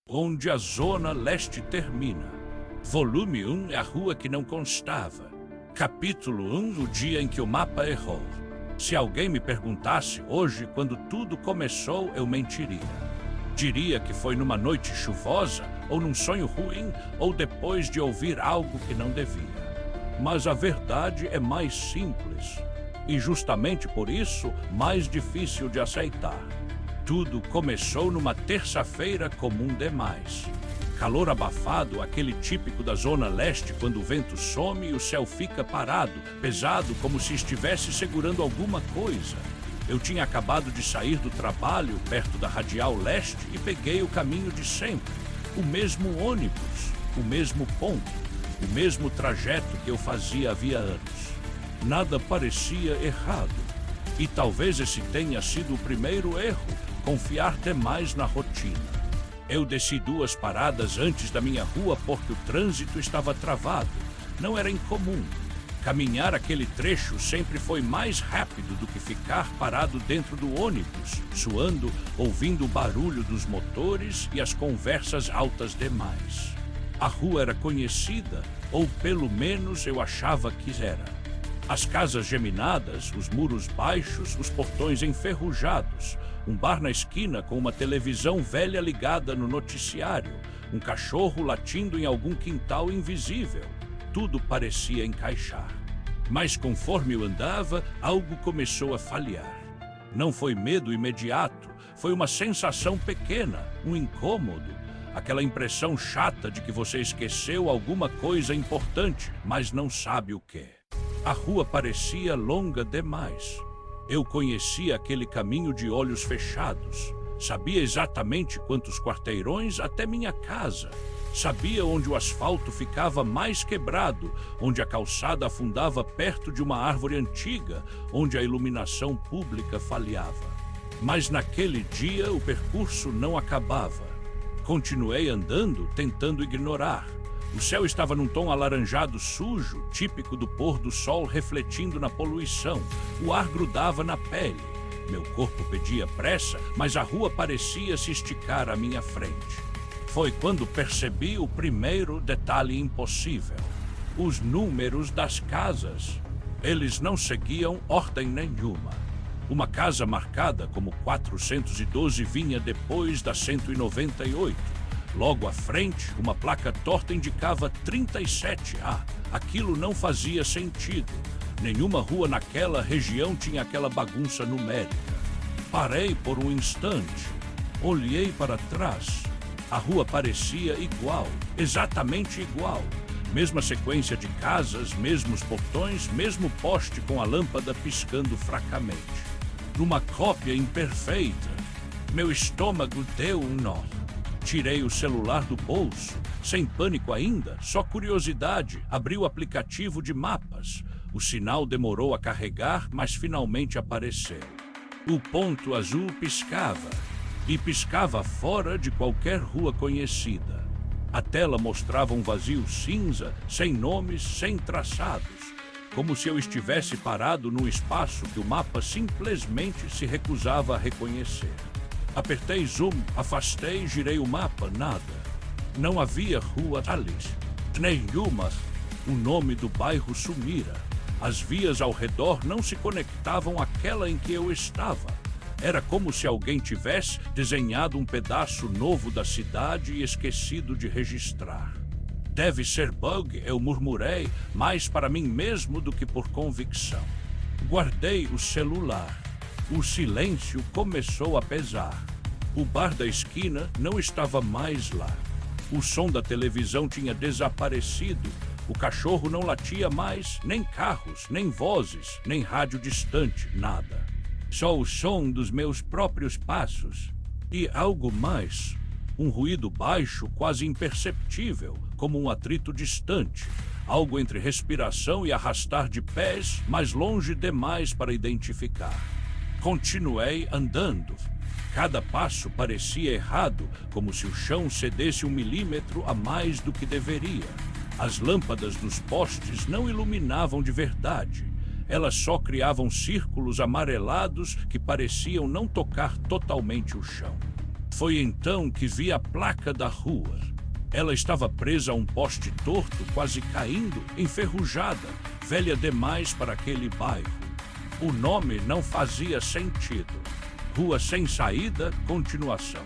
onde a Zona Leste termina. Volume 1 é a rua que não constava. Capítulo 1, o dia em que o mapa errou. Se alguém me perguntasse hoje quando tudo começou, eu mentiria. Diria que foi numa noite chuvosa, ou num sonho ruim, ou depois de ouvir algo que não devia. Mas a verdade é mais simples, e justamente por isso, mais difícil de aceitar. Tudo começou numa terça-feira comum demais. Calor abafado, aquele típico da Zona Leste quando o vento some e o céu fica parado, pesado como se estivesse segurando alguma coisa. Eu tinha acabado de sair do trabalho perto da Radial Leste e peguei o caminho de sempre. O mesmo ônibus, o mesmo ponto, o mesmo trajeto que eu fazia havia anos. Nada parecia errado. E talvez esse tenha sido o primeiro erro, confiar demais na rotina. Eu desci 2 paradas antes da minha rua porque o trânsito estava travado. Não era incomum. Caminhar aquele trecho sempre foi mais rápido do que ficar parado dentro do ônibus, suando, ouvindo o barulho dos motores e as conversas altas demais. A rua era conhecida, ou pelo menos eu achava que era. As casas geminadas, os muros baixos, os portões enferrujados, um bar na esquina com uma televisão velha ligada no noticiário, um cachorro latindo em algum quintal invisível. Tudo parecia encaixar. Mas conforme eu andava, algo começou a falhar. Não foi medo imediato, foi uma sensação pequena, um incômodo. Aquela impressão chata de que você esqueceu alguma coisa importante, mas não sabe o quê. A rua parecia longa demais. Eu conhecia aquele caminho de olhos fechados. Sabia exatamente quantos quarteirões até minha casa. Sabia onde o asfalto ficava mais quebrado, onde a calçada afundava perto de uma árvore antiga, onde a iluminação pública falhava. Mas naquele dia o percurso não acabava. Continuei andando, tentando ignorar. O céu estava num tom alaranjado sujo, típico do pôr do sol refletindo na poluição. O ar grudava na pele. Meu corpo pedia pressa, mas a rua parecia se esticar à minha frente. Foi quando percebi o primeiro detalhe impossível. Os números das casas. Eles não seguiam ordem nenhuma. Uma casa marcada como 412 vinha depois da 198. Logo à frente, uma placa torta indicava 37A. Aquilo não fazia sentido. Nenhuma rua naquela região tinha aquela bagunça numérica. Parei por um instante. Olhei para trás. A rua parecia igual, exatamente igual. Mesma sequência de casas, mesmos portões, mesmo poste com a lâmpada piscando fracamente. Numa cópia imperfeita, meu estômago deu um nó. Tirei o celular do bolso, sem pânico ainda, só curiosidade, abri o aplicativo de mapas. O sinal demorou a carregar, mas finalmente apareceu. O ponto azul piscava, e piscava fora de qualquer rua conhecida. A tela mostrava um vazio cinza, sem nomes, sem traçados, como se eu estivesse parado num espaço que o mapa simplesmente se recusava a reconhecer. Apertei zoom, afastei, girei o mapa, nada. Não havia rua Alice, nenhuma. O nome do bairro sumira. As vias ao redor não se conectavam àquela em que eu estava. Era como se alguém tivesse desenhado um pedaço novo da cidade e esquecido de registrar. Deve ser bug, eu murmurei, mais para mim mesmo do que por convicção. Guardei o celular. O silêncio começou a pesar. O bar da esquina não estava mais lá. O som da televisão tinha desaparecido. O cachorro não latia mais, nem carros, nem vozes, nem rádio distante, nada. Só o som dos meus próprios passos. E algo mais. Um ruído baixo, quase imperceptível, como um atrito distante. Algo entre respiração e arrastar de pés, mas longe demais para identificar. Continuei andando. Cada passo parecia errado, como se o chão cedesse 1 milímetro a mais do que deveria. As lâmpadas dos postes não iluminavam de verdade. Elas só criavam círculos amarelados que pareciam não tocar totalmente o chão. Foi então que vi a placa da rua. Ela estava presa a um poste torto, quase caindo, enferrujada, velha demais para aquele bairro. O nome não fazia sentido. Rua sem saída, continuação.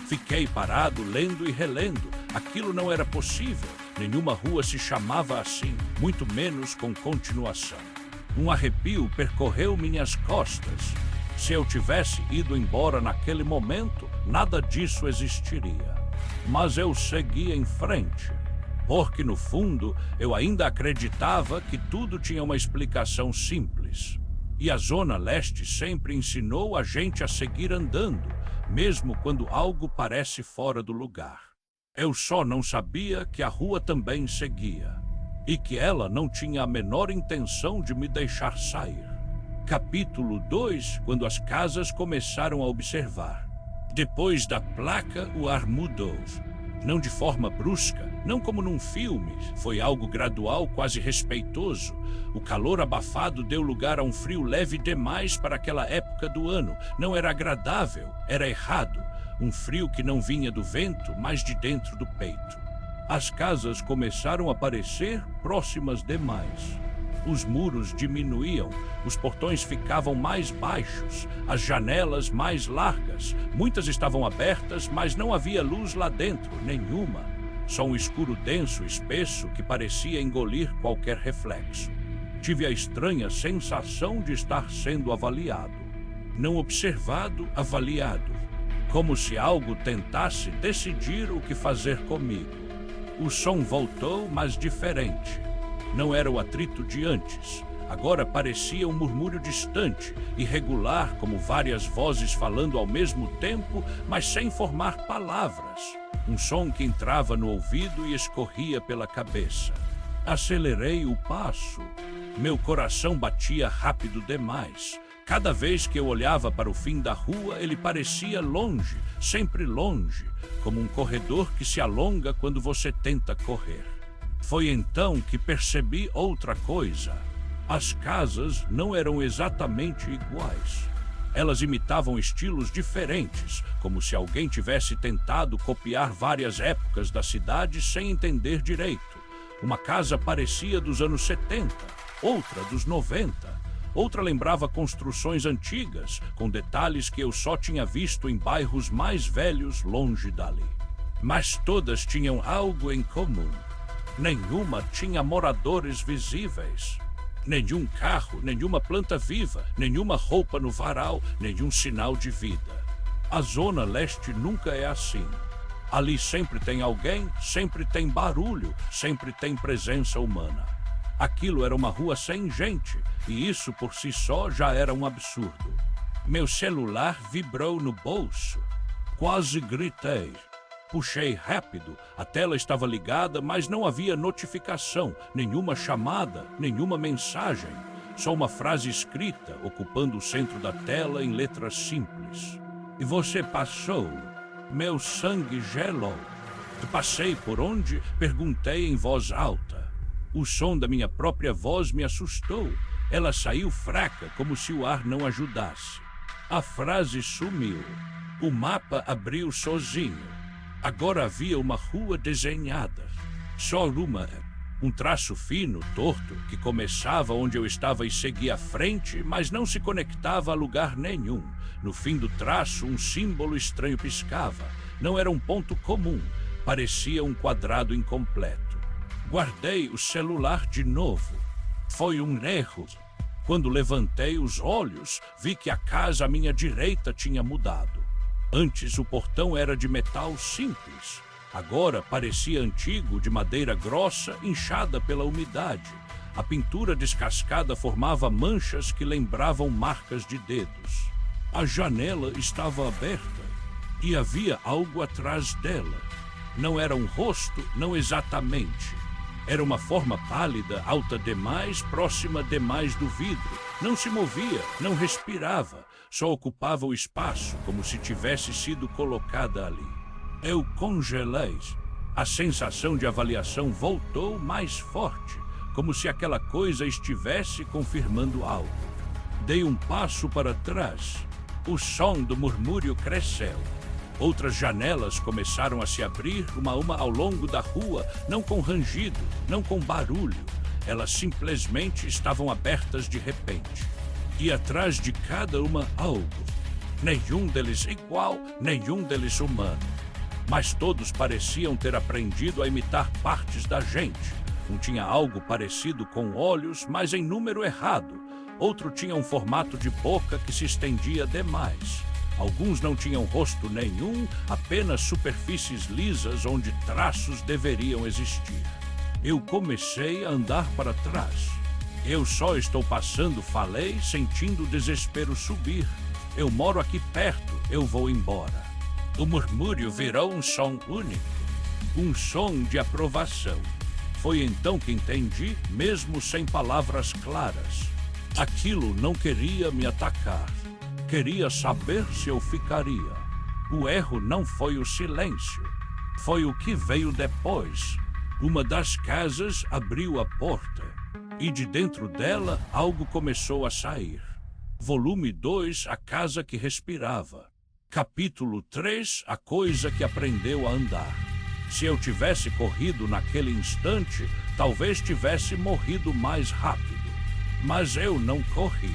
Fiquei parado, lendo e relendo. Aquilo não era possível. Nenhuma rua se chamava assim, muito menos com continuação. Um arrepio percorreu minhas costas. Se eu tivesse ido embora naquele momento, nada disso existiria. Mas eu seguia em frente, porque no fundo eu ainda acreditava que tudo tinha uma explicação simples. E a Zona Leste sempre ensinou a gente a seguir andando, mesmo quando algo parece fora do lugar. Eu só não sabia que a rua também seguia, e que ela não tinha a menor intenção de me deixar sair. Capítulo 2, quando as casas começaram a observar. Depois da placa, o ar mudou. Não de forma brusca, não como num filme, foi algo gradual, quase respeitoso. O calor abafado deu lugar a um frio leve demais para aquela época do ano. Não era agradável, era errado. Um frio que não vinha do vento, mas de dentro do peito. As casas começaram a parecer próximas demais. Os muros diminuíam, os portões ficavam mais baixos, as janelas mais largas. Muitas estavam abertas, mas não havia luz lá dentro, nenhuma. Só um escuro denso, espesso, que parecia engolir qualquer reflexo. Tive a estranha sensação de estar sendo avaliado. Não observado, avaliado. Como se algo tentasse decidir o que fazer comigo. O som voltou, mas diferente. Não era o atrito de antes. Agora parecia um murmúrio distante, irregular, como várias vozes falando ao mesmo tempo, mas sem formar palavras. Um som que entrava no ouvido e escorria pela cabeça. Acelerei o passo. Meu coração batia rápido demais. Cada vez que eu olhava para o fim da rua, ele parecia longe, sempre longe, como um corredor que se alonga quando você tenta correr. Foi então que percebi outra coisa. As casas não eram exatamente iguais. Elas imitavam estilos diferentes, como se alguém tivesse tentado copiar várias épocas da cidade sem entender direito. Uma casa parecia dos anos 70, outra dos 90. Outra lembrava construções antigas, com detalhes que eu só tinha visto em bairros mais velhos longe dali. Mas todas tinham algo em comum. Nenhuma tinha moradores visíveis. Nenhum carro, nenhuma planta viva, nenhuma roupa no varal, nenhum sinal de vida. A Zona Leste nunca é assim. Ali sempre tem alguém, sempre tem barulho, sempre tem presença humana. Aquilo era uma rua sem gente, e isso por si só já era um absurdo. Meu celular vibrou no bolso. Quase gritei. Puxei rápido, a tela estava ligada, mas não havia notificação, nenhuma chamada, nenhuma mensagem. Só uma frase escrita, ocupando o centro da tela em letras simples. E você passou. Meu sangue gelou. Passei por onde? Perguntei em voz alta. O som da minha própria voz me assustou. Ela saiu fraca, como se o ar não ajudasse. A frase sumiu. O mapa abriu sozinho. Agora havia uma rua desenhada. Só uma. Um traço fino, torto, que começava onde eu estava e seguia à frente, mas não se conectava a lugar nenhum. No fim do traço, um símbolo estranho piscava. Não era um ponto comum. Parecia um quadrado incompleto. Guardei o celular de novo. Foi um erro. Quando levantei os olhos, vi que a casa à minha direita tinha mudado. Antes o portão era de metal simples. Agora parecia antigo, de madeira grossa, inchada pela umidade. A pintura descascada formava manchas que lembravam marcas de dedos. A janela estava aberta e havia algo atrás dela. Não era um rosto, não exatamente. Era uma forma pálida, alta demais, próxima demais do vidro. Não se movia, não respirava. Só ocupava o espaço, como se tivesse sido colocada ali. Eu congelei. A sensação de avaliação voltou mais forte, como se aquela coisa estivesse confirmando algo. Dei um passo para trás. O som do murmúrio cresceu. Outras janelas começaram a se abrir, uma a uma ao longo da rua, não com rangido, não com barulho. Elas simplesmente estavam abertas de repente. E atrás de cada uma algo. Nenhum deles igual, nenhum deles humano. Mas todos pareciam ter aprendido a imitar partes da gente. Um tinha algo parecido com olhos, mas em número errado. Outro tinha um formato de boca que se estendia demais. Alguns não tinham rosto nenhum, apenas superfícies lisas onde traços deveriam existir. Eu comecei a andar para trás. Eu só estou passando, falei, sentindo o desespero subir. Eu moro aqui perto, eu vou embora. O murmúrio virou um som único, um som de aprovação. Foi então que entendi, mesmo sem palavras claras. Aquilo não queria me atacar. Queria saber se eu ficaria. O erro não foi o silêncio. Foi o que veio depois. Uma das casas abriu a porta. E de dentro dela, algo começou a sair. Volume 2, A Casa que Respirava. Capítulo 3, A Coisa que Aprendeu a Andar. Se eu tivesse corrido naquele instante, talvez tivesse morrido mais rápido. Mas eu não corri.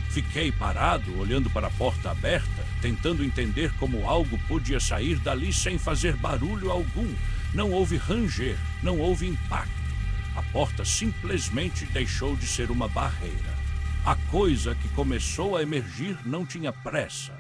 Fiquei parado, olhando para a porta aberta, tentando entender como algo podia sair dali sem fazer barulho algum. Não houve ranger, não houve impacto. A porta simplesmente deixou de ser uma barreira. A coisa que começou a emergir não tinha pressa.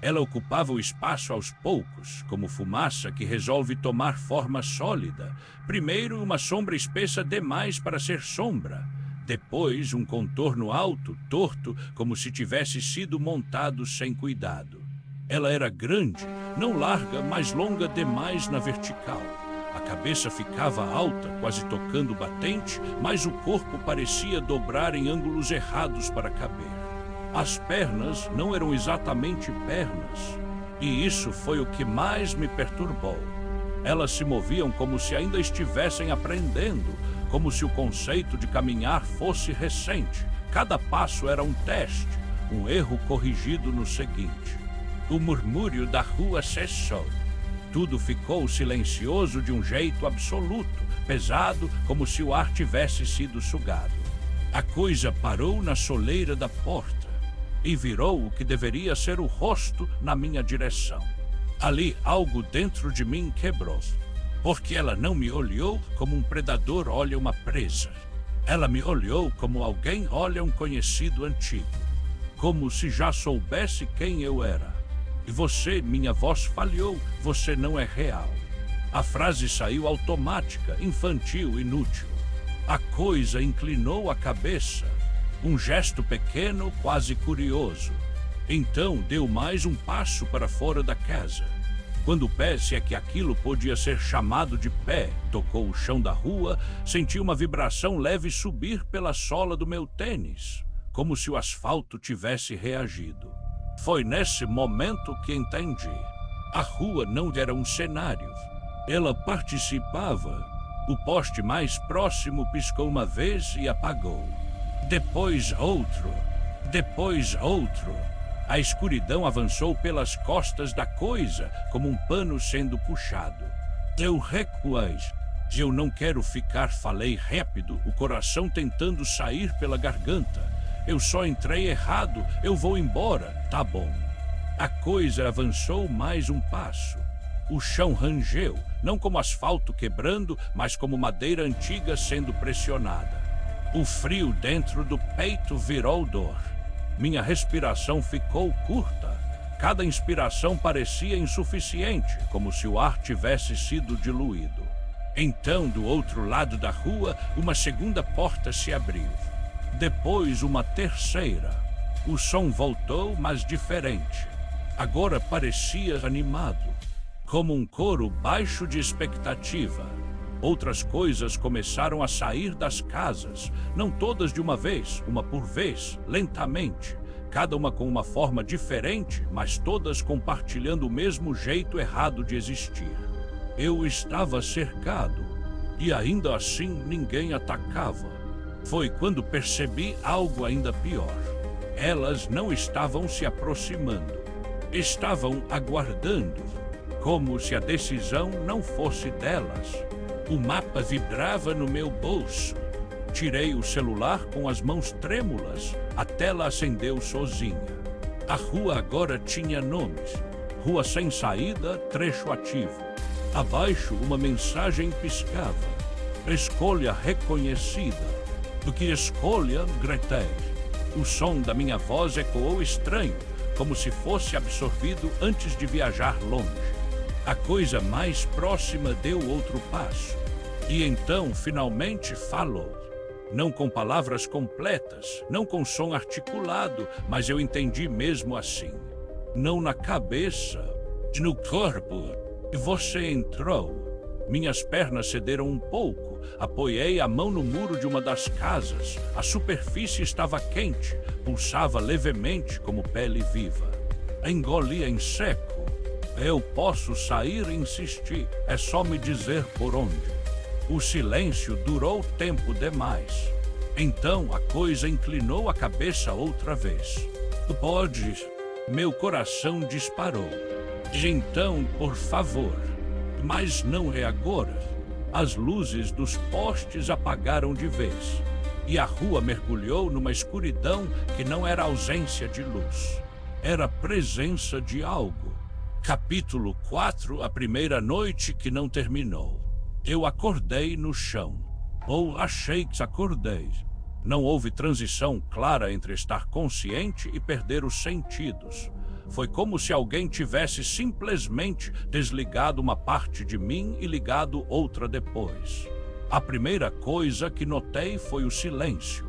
Ela ocupava o espaço aos poucos, como fumaça que resolve tomar forma sólida. Primeiro, uma sombra espessa demais para ser sombra. Depois, um contorno alto, torto, como se tivesse sido montado sem cuidado. Ela era grande, não larga, mas longa demais na vertical. A cabeça ficava alta, quase tocando o batente, mas o corpo parecia dobrar em ângulos errados para caber. As pernas não eram exatamente pernas, e isso foi o que mais me perturbou. Elas se moviam como se ainda estivessem aprendendo, como se o conceito de caminhar fosse recente. Cada passo era um teste, um erro corrigido no seguinte. O murmúrio da rua cessou. Tudo ficou silencioso de um jeito absoluto, pesado, como se o ar tivesse sido sugado. A coisa parou na soleira da porta e virou o que deveria ser o rosto na minha direção. Ali, algo dentro de mim quebrou, porque ela não me olhou como um predador olha uma presa. Ela me olhou como alguém olha um conhecido antigo, como se já soubesse quem eu era. E você, minha voz falhou, você não é real. A frase saiu automática, infantil, inútil. A coisa inclinou a cabeça, um gesto pequeno, quase curioso. Então deu mais um passo para fora da casa. Quando o pé, se é que aquilo podia ser chamado de pé, tocou o chão da rua, senti uma vibração leve subir pela sola do meu tênis, como se o asfalto tivesse reagido. Foi nesse momento que entendi. A rua não era um cenário. Ela participava. O poste mais próximo piscou uma vez e apagou. Depois outro. Depois outro. A escuridão avançou pelas costas da coisa, como um pano sendo puxado. Eu recuei. Eu não quero ficar, falei rápido, o coração tentando sair pela garganta. Eu só entrei errado, eu vou embora, tá bom. A coisa avançou mais um passo. O chão rangeu, não como asfalto quebrando, mas como madeira antiga sendo pressionada. O frio dentro do peito virou dor. Minha respiração ficou curta. Cada inspiração parecia insuficiente, como se o ar tivesse sido diluído. Então, do outro lado da rua, uma segunda porta se abriu. Depois uma terceira. O som voltou, mas diferente. Agora parecia animado, como um coro baixo de expectativa. Outras coisas começaram a sair das casas, não todas de uma vez, uma por vez, lentamente. Cada uma com uma forma diferente, mas todas compartilhando o mesmo jeito errado de existir. Eu estava cercado, e ainda assim ninguém atacava. Foi quando percebi algo ainda pior. Elas não estavam se aproximando. Estavam aguardando. como se a decisão não fosse delas. O mapa vibrava no meu bolso. Tirei o celular com as mãos trêmulas. A tela acendeu sozinha. A rua agora tinha nomes. Rua sem saída, trecho ativo. Abaixo, uma mensagem piscava. Escolha reconhecida. Do que escolha, gritei. O som da minha voz ecoou estranho, como se fosse absorvido antes de viajar longe. A coisa mais próxima deu outro passo. E então, finalmente, falou. Não com palavras completas, não com som articulado, mas eu entendi mesmo assim. Não na cabeça, no corpo. Você entrou. Minhas pernas cederam um pouco. Apoiei a mão no muro de uma das casas. A superfície estava quente, pulsava levemente como pele viva. Engoli em seco. Eu posso sair e insistir. É só me dizer por onde. O silêncio durou tempo demais. Então a coisa inclinou a cabeça outra vez. Podes. Meu coração disparou. Então, por favor. Mas não é agora. As luzes dos postes apagaram de vez. E a rua mergulhou numa escuridão que não era ausência de luz. Era presença de algo. Capítulo 4, a primeira noite que não terminou. Eu acordei no chão. Ou achei que acordei. Não houve transição clara entre estar consciente e perder os sentidos. Foi como se alguém tivesse simplesmente desligado uma parte de mim e ligado outra depois. A primeira coisa que notei foi o silêncio.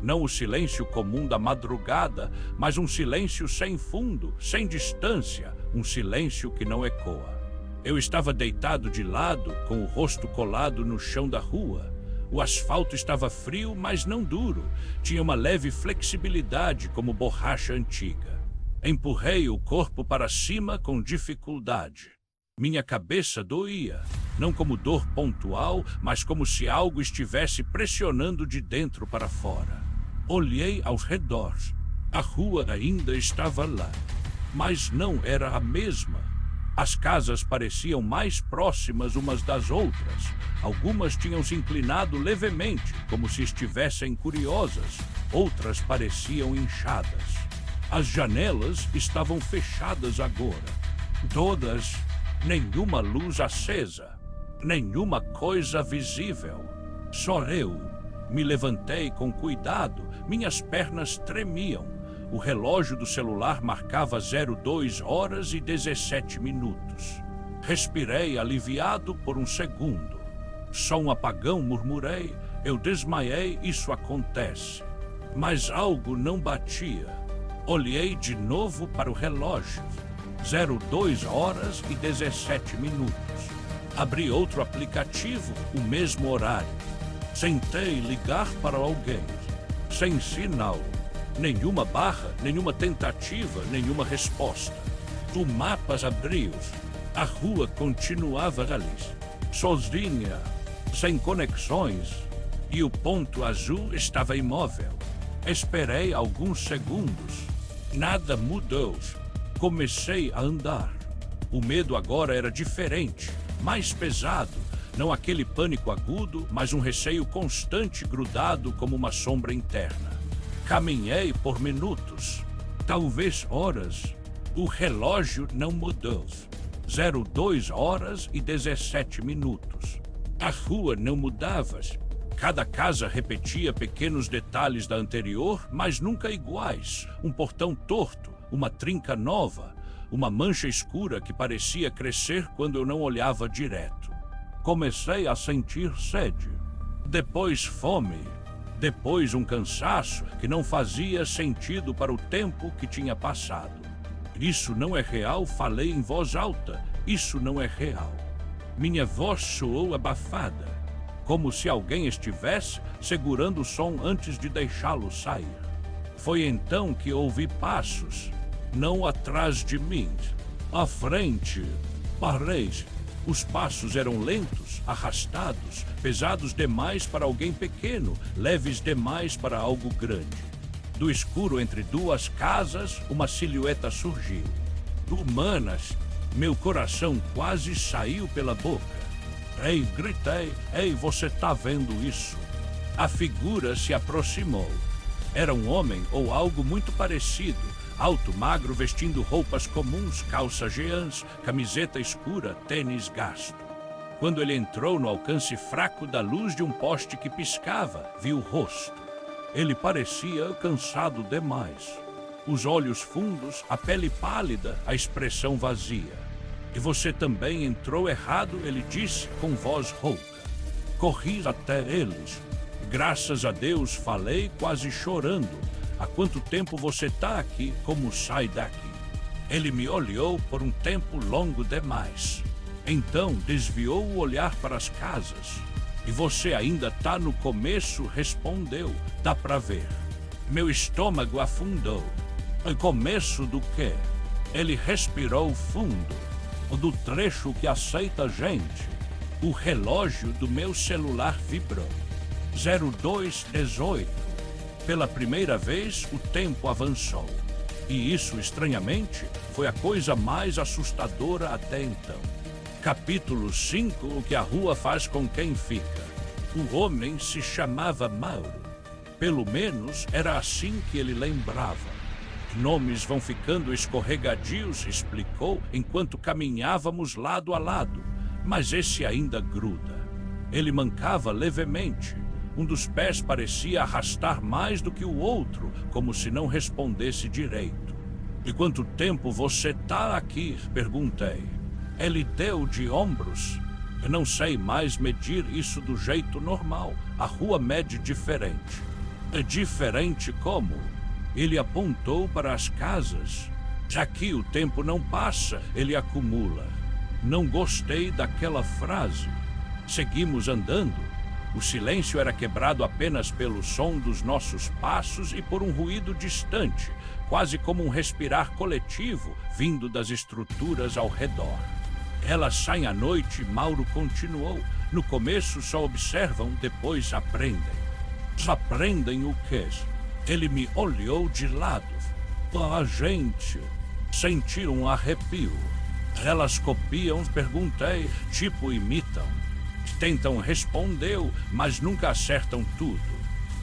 Não o silêncio comum da madrugada, mas um silêncio sem fundo, sem distância, um silêncio que não ecoa. Eu estava deitado de lado, com o rosto colado no chão da rua. O asfalto estava frio, mas não duro. Tinha uma leve flexibilidade, como borracha antiga. Empurrei o corpo para cima com dificuldade. Minha cabeça doía, não como dor pontual, mas como se algo estivesse pressionando de dentro para fora. Olhei aos redores. A rua ainda estava lá, mas não era a mesma. As casas pareciam mais próximas umas das outras. Algumas tinham se inclinado levemente, como se estivessem curiosas. Outras pareciam inchadas. As janelas estavam fechadas agora. Todas, nenhuma luz acesa, nenhuma coisa visível. Só eu. Me levantei com cuidado, minhas pernas tremiam. O relógio do celular marcava 02 horas e 17 minutos. Respirei aliviado por um segundo. Só um apagão, murmurei. Eu desmaiei, isso acontece. Mas algo não batia. Olhei de novo para o relógio. 02 horas e 17 minutos. Abri outro aplicativo, o mesmo horário. Tentei ligar para alguém. Sem sinal. Nenhuma barra, nenhuma tentativa, nenhuma resposta. O mapa abriu. A rua continuava ali. Sozinha, sem conexões. E o ponto azul estava imóvel. Esperei alguns segundos. Nada mudou. Comecei a andar. O medo agora era diferente, mais pesado. Não aquele pânico agudo, mas um receio constante grudado como uma sombra interna. Caminhei por minutos, talvez horas. O relógio não mudou. 02 horas e 17 minutos. A rua não mudava. Cada casa repetia pequenos detalhes da anterior, mas nunca iguais. Um portão torto, uma trinca nova, uma mancha escura que parecia crescer quando eu não olhava direto. Comecei a sentir sede, depois fome, depois um cansaço que não fazia sentido para o tempo que tinha passado. Isso não é real, falei em voz alta. Isso não é real. Minha voz soou abafada, como se alguém estivesse segurando o som antes de deixá-lo sair. Foi então que ouvi passos, não atrás de mim, à frente. Parei. Os passos eram lentos, arrastados, pesados demais para alguém pequeno, leves demais para algo grande. Do escuro entre duas casas, uma silhueta surgiu. Humanas, Meu coração quase saiu pela boca. Ei, gritei, ei, você tá vendo isso? A figura se aproximou. Era um homem ou algo muito parecido, alto, magro, vestindo roupas comuns, calça jeans, camiseta escura, tênis gasto. Quando ele entrou no alcance fraco da luz de um poste que piscava, vi o rosto. Ele parecia cansado demais. Os olhos fundos, a pele pálida, a expressão vazia. E você também entrou errado, ele disse com voz rouca. Corri até eles. Graças a Deus, falei quase chorando. Há quanto tempo você tá aqui? Como sai daqui? Ele me olhou por um tempo longo demais. Então desviou o olhar para as casas. E você ainda tá no começo? Respondeu. Dá pra ver. Meu estômago afundou. O começo do quê? Ele respirou fundo. O do trecho que aceita gente. O relógio do meu celular vibrou. 0218. Pela primeira vez, o tempo avançou. E isso, estranhamente, foi a coisa mais assustadora até então. Capítulo 5. O que a rua faz com quem fica. O homem se chamava Mauro. Pelo menos era assim que ele lembrava. Nomes vão ficando escorregadios, explicou, enquanto caminhávamos lado a lado. Mas esse ainda gruda. Ele mancava levemente. Um dos pés parecia arrastar mais do que o outro, como se não respondesse direito. E quanto tempo você tá aqui? Perguntei. Ele deu de ombros. Eu não sei mais medir isso do jeito normal. A rua mede diferente. É diferente como? Ele apontou para as casas. Aqui o tempo não passa, ele acumula. Não gostei daquela frase. Seguimos andando. O silêncio era quebrado apenas pelo som dos nossos passos e por um ruído distante, quase como um respirar coletivo vindo das estruturas ao redor. Elas saem à noite, Mauro continuou. No começo só observam, depois aprendem. Aprendem o quê? Ele me olhou de lado. A gente sentiu um arrepio. Elas copiam, perguntei, tipo imitam. Tentam, respondeu, mas nunca acertam tudo.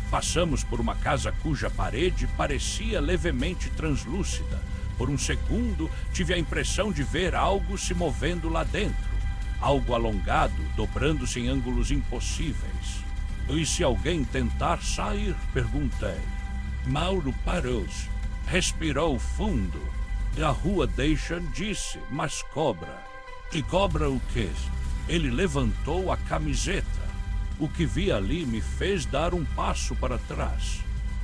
Passamos por uma casa cuja parede parecia levemente translúcida. Por um segundo, tive a impressão de ver algo se movendo lá dentro. Algo alongado, dobrando-se em ângulos impossíveis. E se alguém tentar sair? Perguntei. Mauro parou-se, respirou fundo. A rua deixa, disse, mas cobra. E cobra o quê? Ele levantou a camiseta. O que vi ali me fez dar um passo para trás.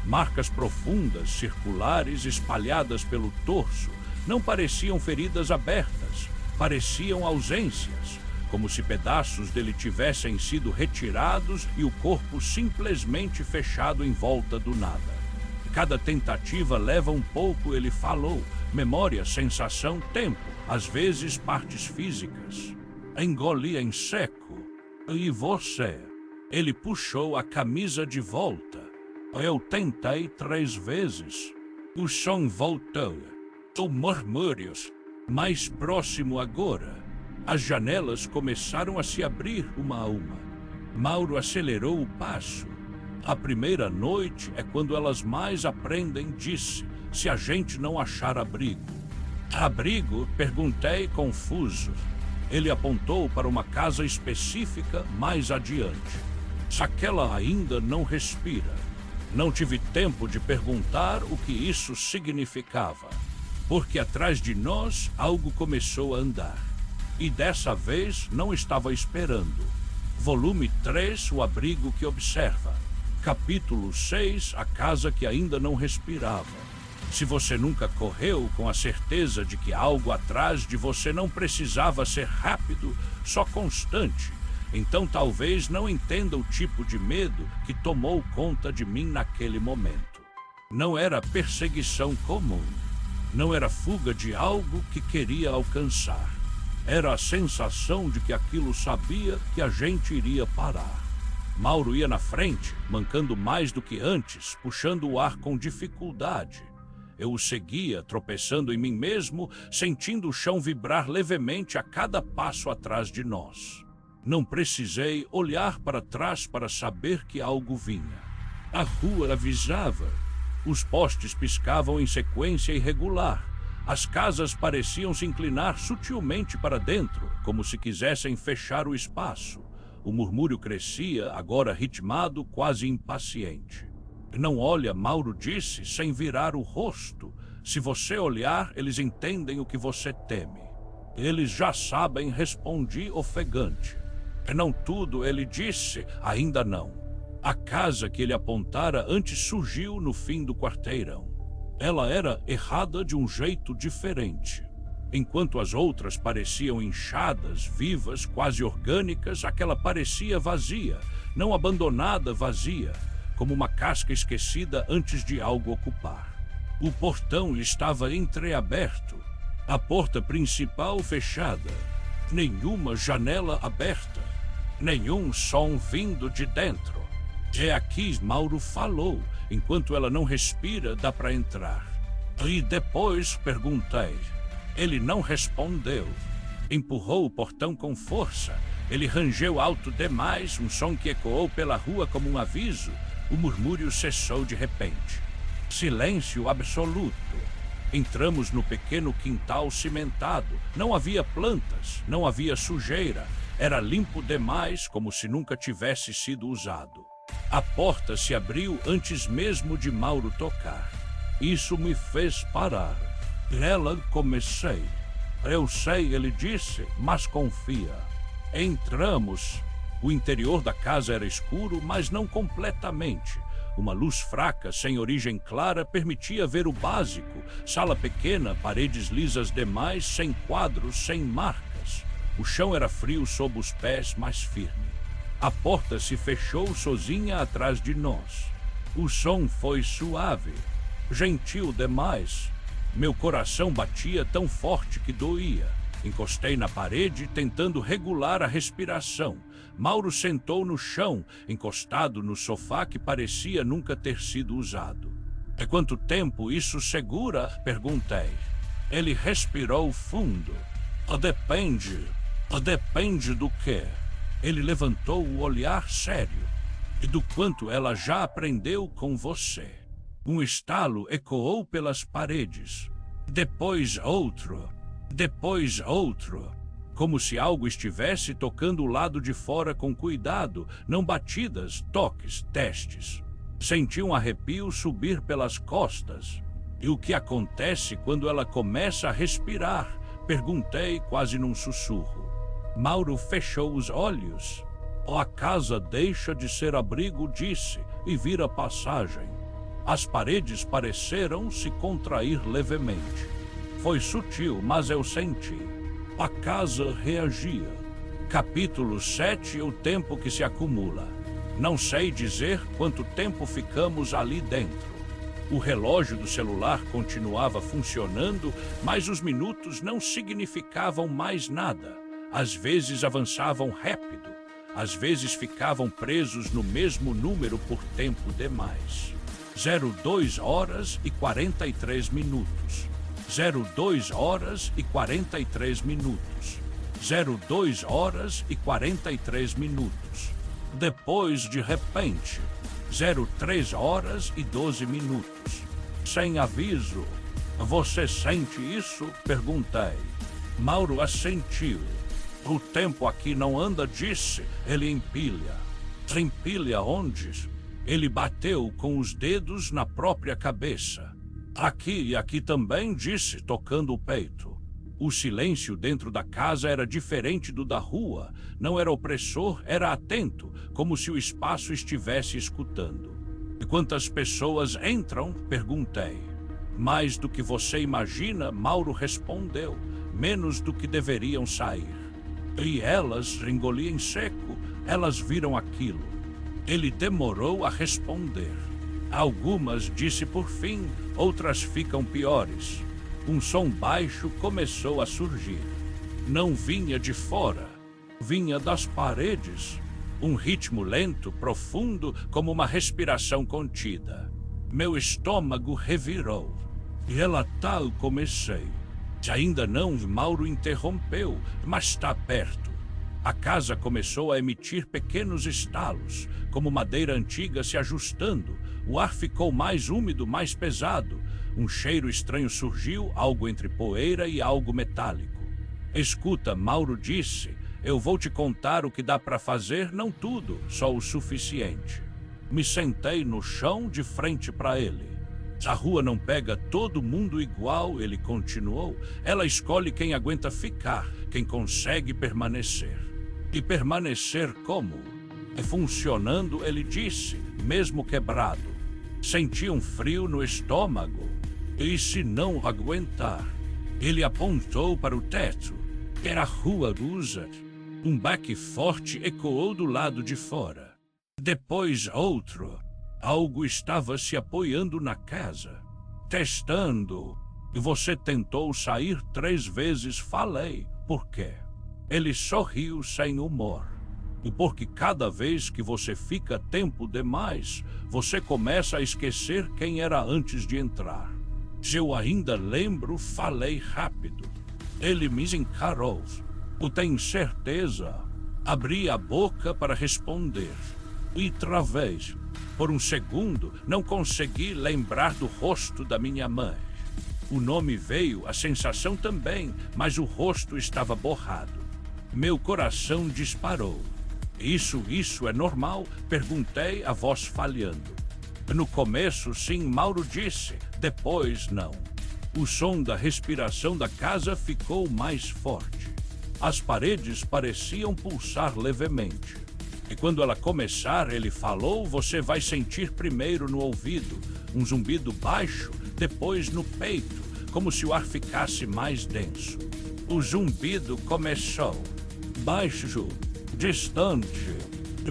Marcas profundas, circulares, espalhadas pelo torso, não pareciam feridas abertas, pareciam ausências, como se pedaços dele tivessem sido retirados e o corpo simplesmente fechado em volta do nada. Cada tentativa leva um pouco, ele falou. Memória, sensação, tempo, às vezes partes físicas. Engoli em seco. E você? Ele puxou a camisa de volta. Eu tentei 3 vezes. O som voltou. O murmúrios. Mais próximo agora. As janelas começaram a se abrir uma a uma. Mauro acelerou o passo. A primeira noite é quando elas mais aprendem, disse, se a gente não achar abrigo. Abrigo? Perguntei, confuso. Ele apontou para uma casa específica mais adiante. Aquela ainda não respira. Não tive tempo de perguntar o que isso significava, porque atrás de nós algo começou a andar. E dessa vez não estava esperando. Volume 3, o abrigo que observa. Capítulo 6, a casa que ainda não respirava. Se você nunca correu com a certeza de que algo atrás de você não precisava ser rápido, só constante, então talvez não entenda o tipo de medo que tomou conta de mim naquele momento. Não era perseguição comum. Não era fuga de algo que queria alcançar. Era a sensação de que aquilo sabia que a gente iria parar. Mauro ia na frente, mancando mais do que antes, puxando o ar com dificuldade. Eu o seguia, tropeçando em mim mesmo, sentindo o chão vibrar levemente a cada passo atrás de nós. Não precisei olhar para trás para saber que algo vinha. A rua avisava. Os postes piscavam em sequência irregular. As casas pareciam se inclinar sutilmente para dentro, como se quisessem fechar o espaço. O murmúrio crescia, agora ritmado, quase impaciente. Não olha, Mauro disse, sem virar o rosto. Se você olhar, eles entendem o que você teme. Eles já sabem, respondi ofegante. Não tudo, ele disse, ainda não. A casa que ele apontara antes surgiu no fim do quarteirão. Ela era errada de um jeito diferente. Enquanto as outras pareciam inchadas, vivas, quase orgânicas, aquela parecia vazia, não abandonada, vazia, como uma casca esquecida antes de algo ocupar. O portão estava entreaberto, a porta principal fechada, nenhuma janela aberta, nenhum som vindo de dentro. É aqui, Mauro falou. Enquanto ela não respira, dá para entrar. E depois perguntei. Ele não respondeu. Empurrou o portão com força. Ele rangeu alto demais, um som que ecoou pela rua como um aviso. O murmúrio cessou de repente. Silêncio absoluto. Entramos no pequeno quintal cimentado. Não havia plantas, não havia sujeira. Era limpo demais, como se nunca tivesse sido usado. A porta se abriu antes mesmo de Mauro tocar. Isso me fez parar. Ela comecei. Eu sei, ele disse, mas confia. Entramos. O interior da casa era escuro, mas não completamente. Uma luz fraca, sem origem clara, permitia ver o básico. Sala pequena, paredes lisas demais, sem quadros, sem marcas. O chão era frio sob os pés, mas firme. A porta se fechou sozinha atrás de nós. O som foi suave, gentil demais. Meu coração batia tão forte que doía. Encostei na parede, tentando regular a respiração. Mauro sentou no chão, encostado no sofá que parecia nunca ter sido usado. "Há quanto tempo isso segura?" perguntei. Ele respirou fundo. Depende. Depende do quê?" Ele levantou o olhar sério. "E do quanto ela já aprendeu com você." Um estalo ecoou pelas paredes. Depois outro. Depois outro. Como se algo estivesse tocando o lado de fora com cuidado, não batidas, toques, testes. Senti um arrepio subir pelas costas. "E o que acontece quando ela começa a respirar?" perguntei quase num sussurro. Mauro fechou os olhos. "A casa deixa de ser abrigo", disse, "e vira passagem." As paredes pareceram se contrair levemente. Foi sutil, mas eu senti. A casa reagia. Capítulo 7, o tempo que se acumula. Não sei dizer quanto tempo ficamos ali dentro. O relógio do celular continuava funcionando, mas os minutos não significavam mais nada. Às vezes avançavam rápido, às vezes ficavam presos no mesmo número por tempo demais. 02 horas e 43 minutos. 02 horas e 43 minutos. 02 horas e 43 minutos. Depois, de repente, 03 horas e 12 minutos. Sem aviso. "Você sente isso?" perguntei. Mauro assentiu. "O tempo aqui não anda", disse. Ele empilha. "Empilha onde?" Ele bateu com os dedos na própria cabeça. "Aqui e aqui também", disse, tocando o peito. O silêncio dentro da casa era diferente do da rua. Não era opressor, era atento, como se o espaço estivesse escutando. "E quantas pessoas entram?" perguntei. "Mais do que você imagina", Mauro respondeu. "Menos do que deveriam sair." "E elas", engoli em seco, "elas viram aquilo." Ele demorou a responder. "Algumas", disse por fim, "outras ficam piores." Um som baixo começou a surgir. Não vinha de fora, vinha das paredes. Um ritmo lento, profundo, como uma respiração contida. Meu estômago revirou. E ela tal comecei. Ainda não, Mauro interrompeu, mas está perto. A casa começou a emitir pequenos estalos, como madeira antiga se ajustando. O ar ficou mais úmido, mais pesado. Um cheiro estranho surgiu, algo entre poeira e algo metálico. Escuta, Mauro disse, eu vou te contar o que dá para fazer, não tudo, só o suficiente. Me sentei no chão de frente para ele. A rua não pega todo mundo igual, ele continuou. Ela escolhe quem aguenta ficar, quem consegue permanecer. E permanecer como? Funcionando, ele disse, mesmo quebrado. Senti um frio no estômago. E se não aguentar? Ele apontou para o teto. Era a rua Loser. Um baque forte ecoou do lado de fora. Depois outro. Algo estava se apoiando na casa. Testando. E você tentou sair 3 vezes, falei. Por quê? Ele sorriu sem humor. E porque cada vez que você fica tempo demais, você começa a esquecer quem era antes de entrar. Se eu ainda lembro, falei rápido. Ele me encarou. Tu tem certeza? Abri a boca para responder. E travei. Por um segundo, não consegui lembrar do rosto da minha mãe. O nome veio, a sensação também, mas o rosto estava borrado. Meu coração disparou. Isso é normal? Perguntei, a voz falhando. No começo, sim, Mauro disse. Depois, não. O som da respiração da casa ficou mais forte. As paredes pareciam pulsar levemente. E quando ela começar, ele falou, você vai sentir primeiro no ouvido, um zumbido baixo, depois no peito, como se o ar ficasse mais denso. O zumbido começou. Baixo, distante.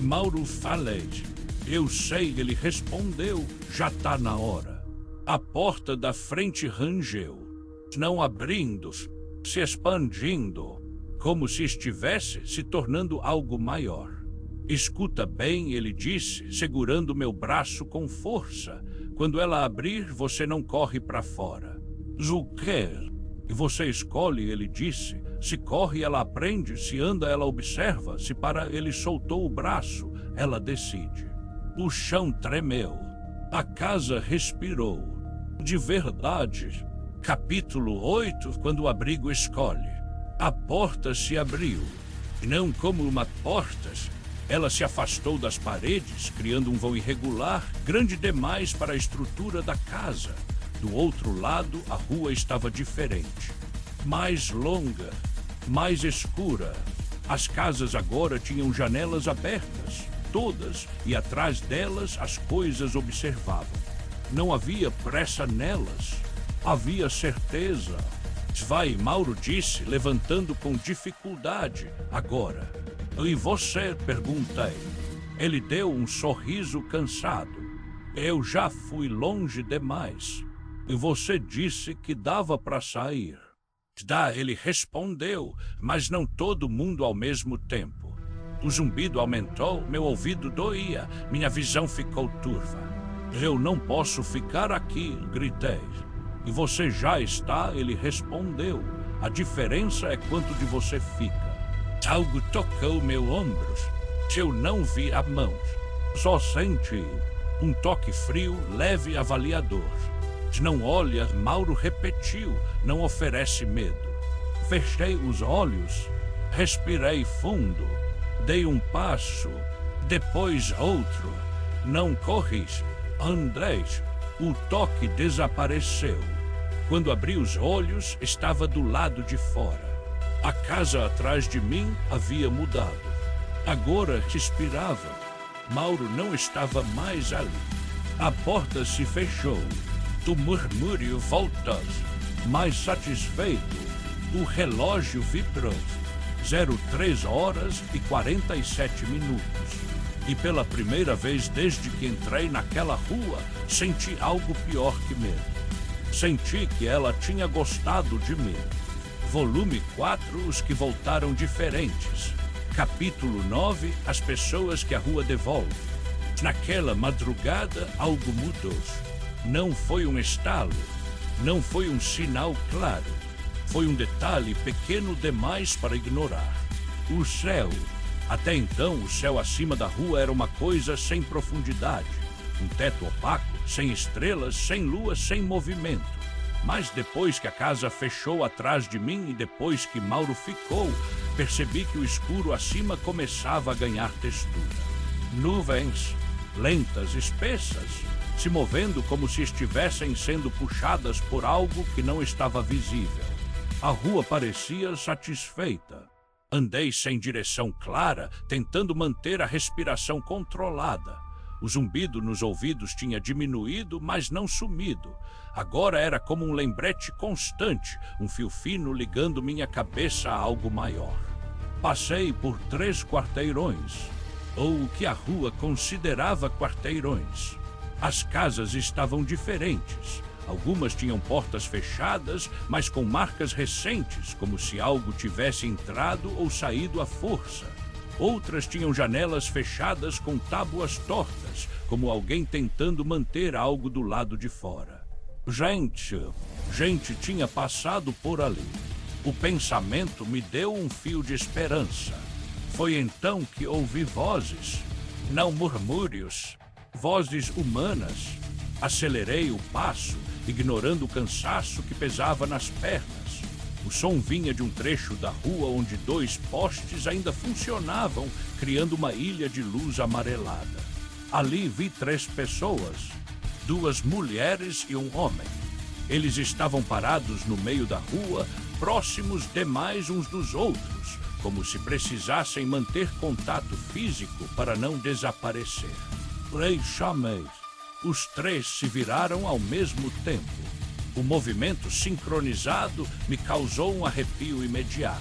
Mauro falei. Eu sei, ele respondeu, já tá na hora. A porta da frente rangeu, não abrindo, se expandindo, como se estivesse se tornando algo maior. Escuta bem, ele disse, segurando meu braço com força. Quando ela abrir, você não corre para fora. Zucker. E você escolhe, ele disse. Se corre, ela aprende. Se anda, ela observa. Se para, ele soltou o braço. Ela decide. O chão tremeu. A casa respirou. De verdade. Capítulo 8, quando o abrigo escolhe. A porta se abriu. E não como uma porta. Ela se afastou das paredes, criando um vão irregular, grande demais para a estrutura da casa. Do outro lado, a rua estava diferente. Mais longa, mais escura. As casas agora tinham janelas abertas, todas, e atrás delas as coisas observavam. Não havia pressa nelas, havia certeza. Vai, Mauro disse, levantando com dificuldade. Agora. E você? Perguntei. Ele deu um sorriso cansado. Eu já fui longe demais. E você disse que dava para sair. Dá, ele respondeu, mas não todo mundo ao mesmo tempo. O zumbido aumentou, meu ouvido doía, minha visão ficou turva. Eu não posso ficar aqui, gritei. E você já está, ele respondeu. A diferença é quanto de você fica. Algo tocou meu ombro. Eu não vi a mão. Só senti um toque frio, leve, avaliador. Não olha, Mauro repetiu, não oferece medo. Fechei os olhos, respirei fundo, dei um passo, depois outro. Não corris, andei. O toque desapareceu. Quando abri os olhos, estava do lado de fora. A casa atrás de mim havia mudado. Agora respirava. Mauro não estava mais ali. A porta se fechou. O murmúrio voltou. Mais satisfeito, o relógio vibrou. 03h47. E pela primeira vez desde que entrei naquela rua, senti algo pior que medo. Senti que ela tinha gostado de mim. Volume 4, os que voltaram diferentes. Capítulo 9, as pessoas que a rua devolve. Naquela madrugada, algo mudou. Não foi um estalo, Não foi um sinal claro. Foi um detalhe pequeno demais para ignorar. O céu. Até então, o céu acima da rua era uma coisa sem profundidade. Um teto opaco, sem estrelas, sem lua, sem movimento. Mas depois que a casa fechou atrás de mim e depois que Mauro ficou, percebi que o escuro acima começava a ganhar textura. Nuvens, lentas, espessas, se movendo como se estivessem sendo puxadas por algo que não estava visível. A rua parecia satisfeita. Andei sem direção clara, tentando manter a respiração controlada. O zumbido nos ouvidos tinha diminuído, mas não sumido. Agora era como um lembrete constante, um fio fino ligando minha cabeça a algo maior. Passei por 3 quarteirões, ou o que a rua considerava quarteirões. As casas estavam diferentes. Algumas tinham portas fechadas, mas com marcas recentes, como se algo tivesse entrado ou saído à força. Outras tinham janelas fechadas com tábuas tortas, como alguém tentando manter algo do lado de fora. Gente tinha passado por ali. O pensamento me deu um fio de esperança. Foi então que ouvi vozes, não murmúrios, vozes humanas. Acelerei o passo, ignorando o cansaço que pesava nas pernas. O som vinha de um trecho da rua onde 2 postes ainda funcionavam, criando uma ilha de luz amarelada. Ali vi 3 pessoas, 2 mulheres e um homem. Eles estavam parados no meio da rua, próximos demais uns dos outros, como se precisassem manter contato físico para não desaparecer. Chamei. Os 3 se viraram ao mesmo tempo. O movimento sincronizado me causou um arrepio imediato.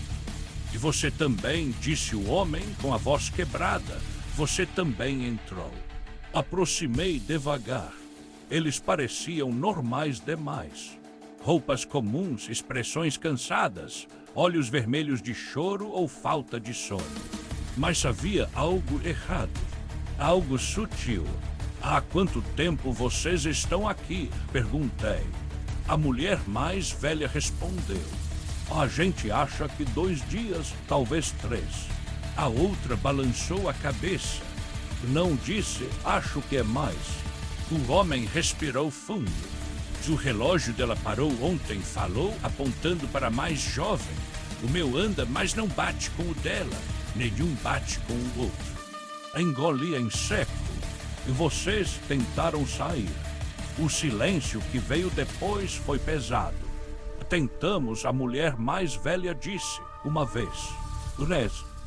E você também, disse o homem com a voz quebrada. Você também entrou. Aproximei devagar. Eles pareciam normais demais. Roupas comuns, expressões cansadas, olhos vermelhos de choro ou falta de sono. Mas havia algo errado, algo sutil. Há quanto tempo vocês estão aqui? Perguntei. A mulher mais velha respondeu. A gente acha que 2 dias, talvez 3. A outra balançou a cabeça. Não disse, acho que é mais. O homem respirou fundo. O relógio dela parou ontem, falou, apontando para mais jovem. O meu anda, mas não bate com o dela. Nenhum bate com o outro. Engoli em seco. E vocês tentaram sair. O silêncio que veio depois foi pesado. Tentamos, a mulher mais velha disse, uma vez.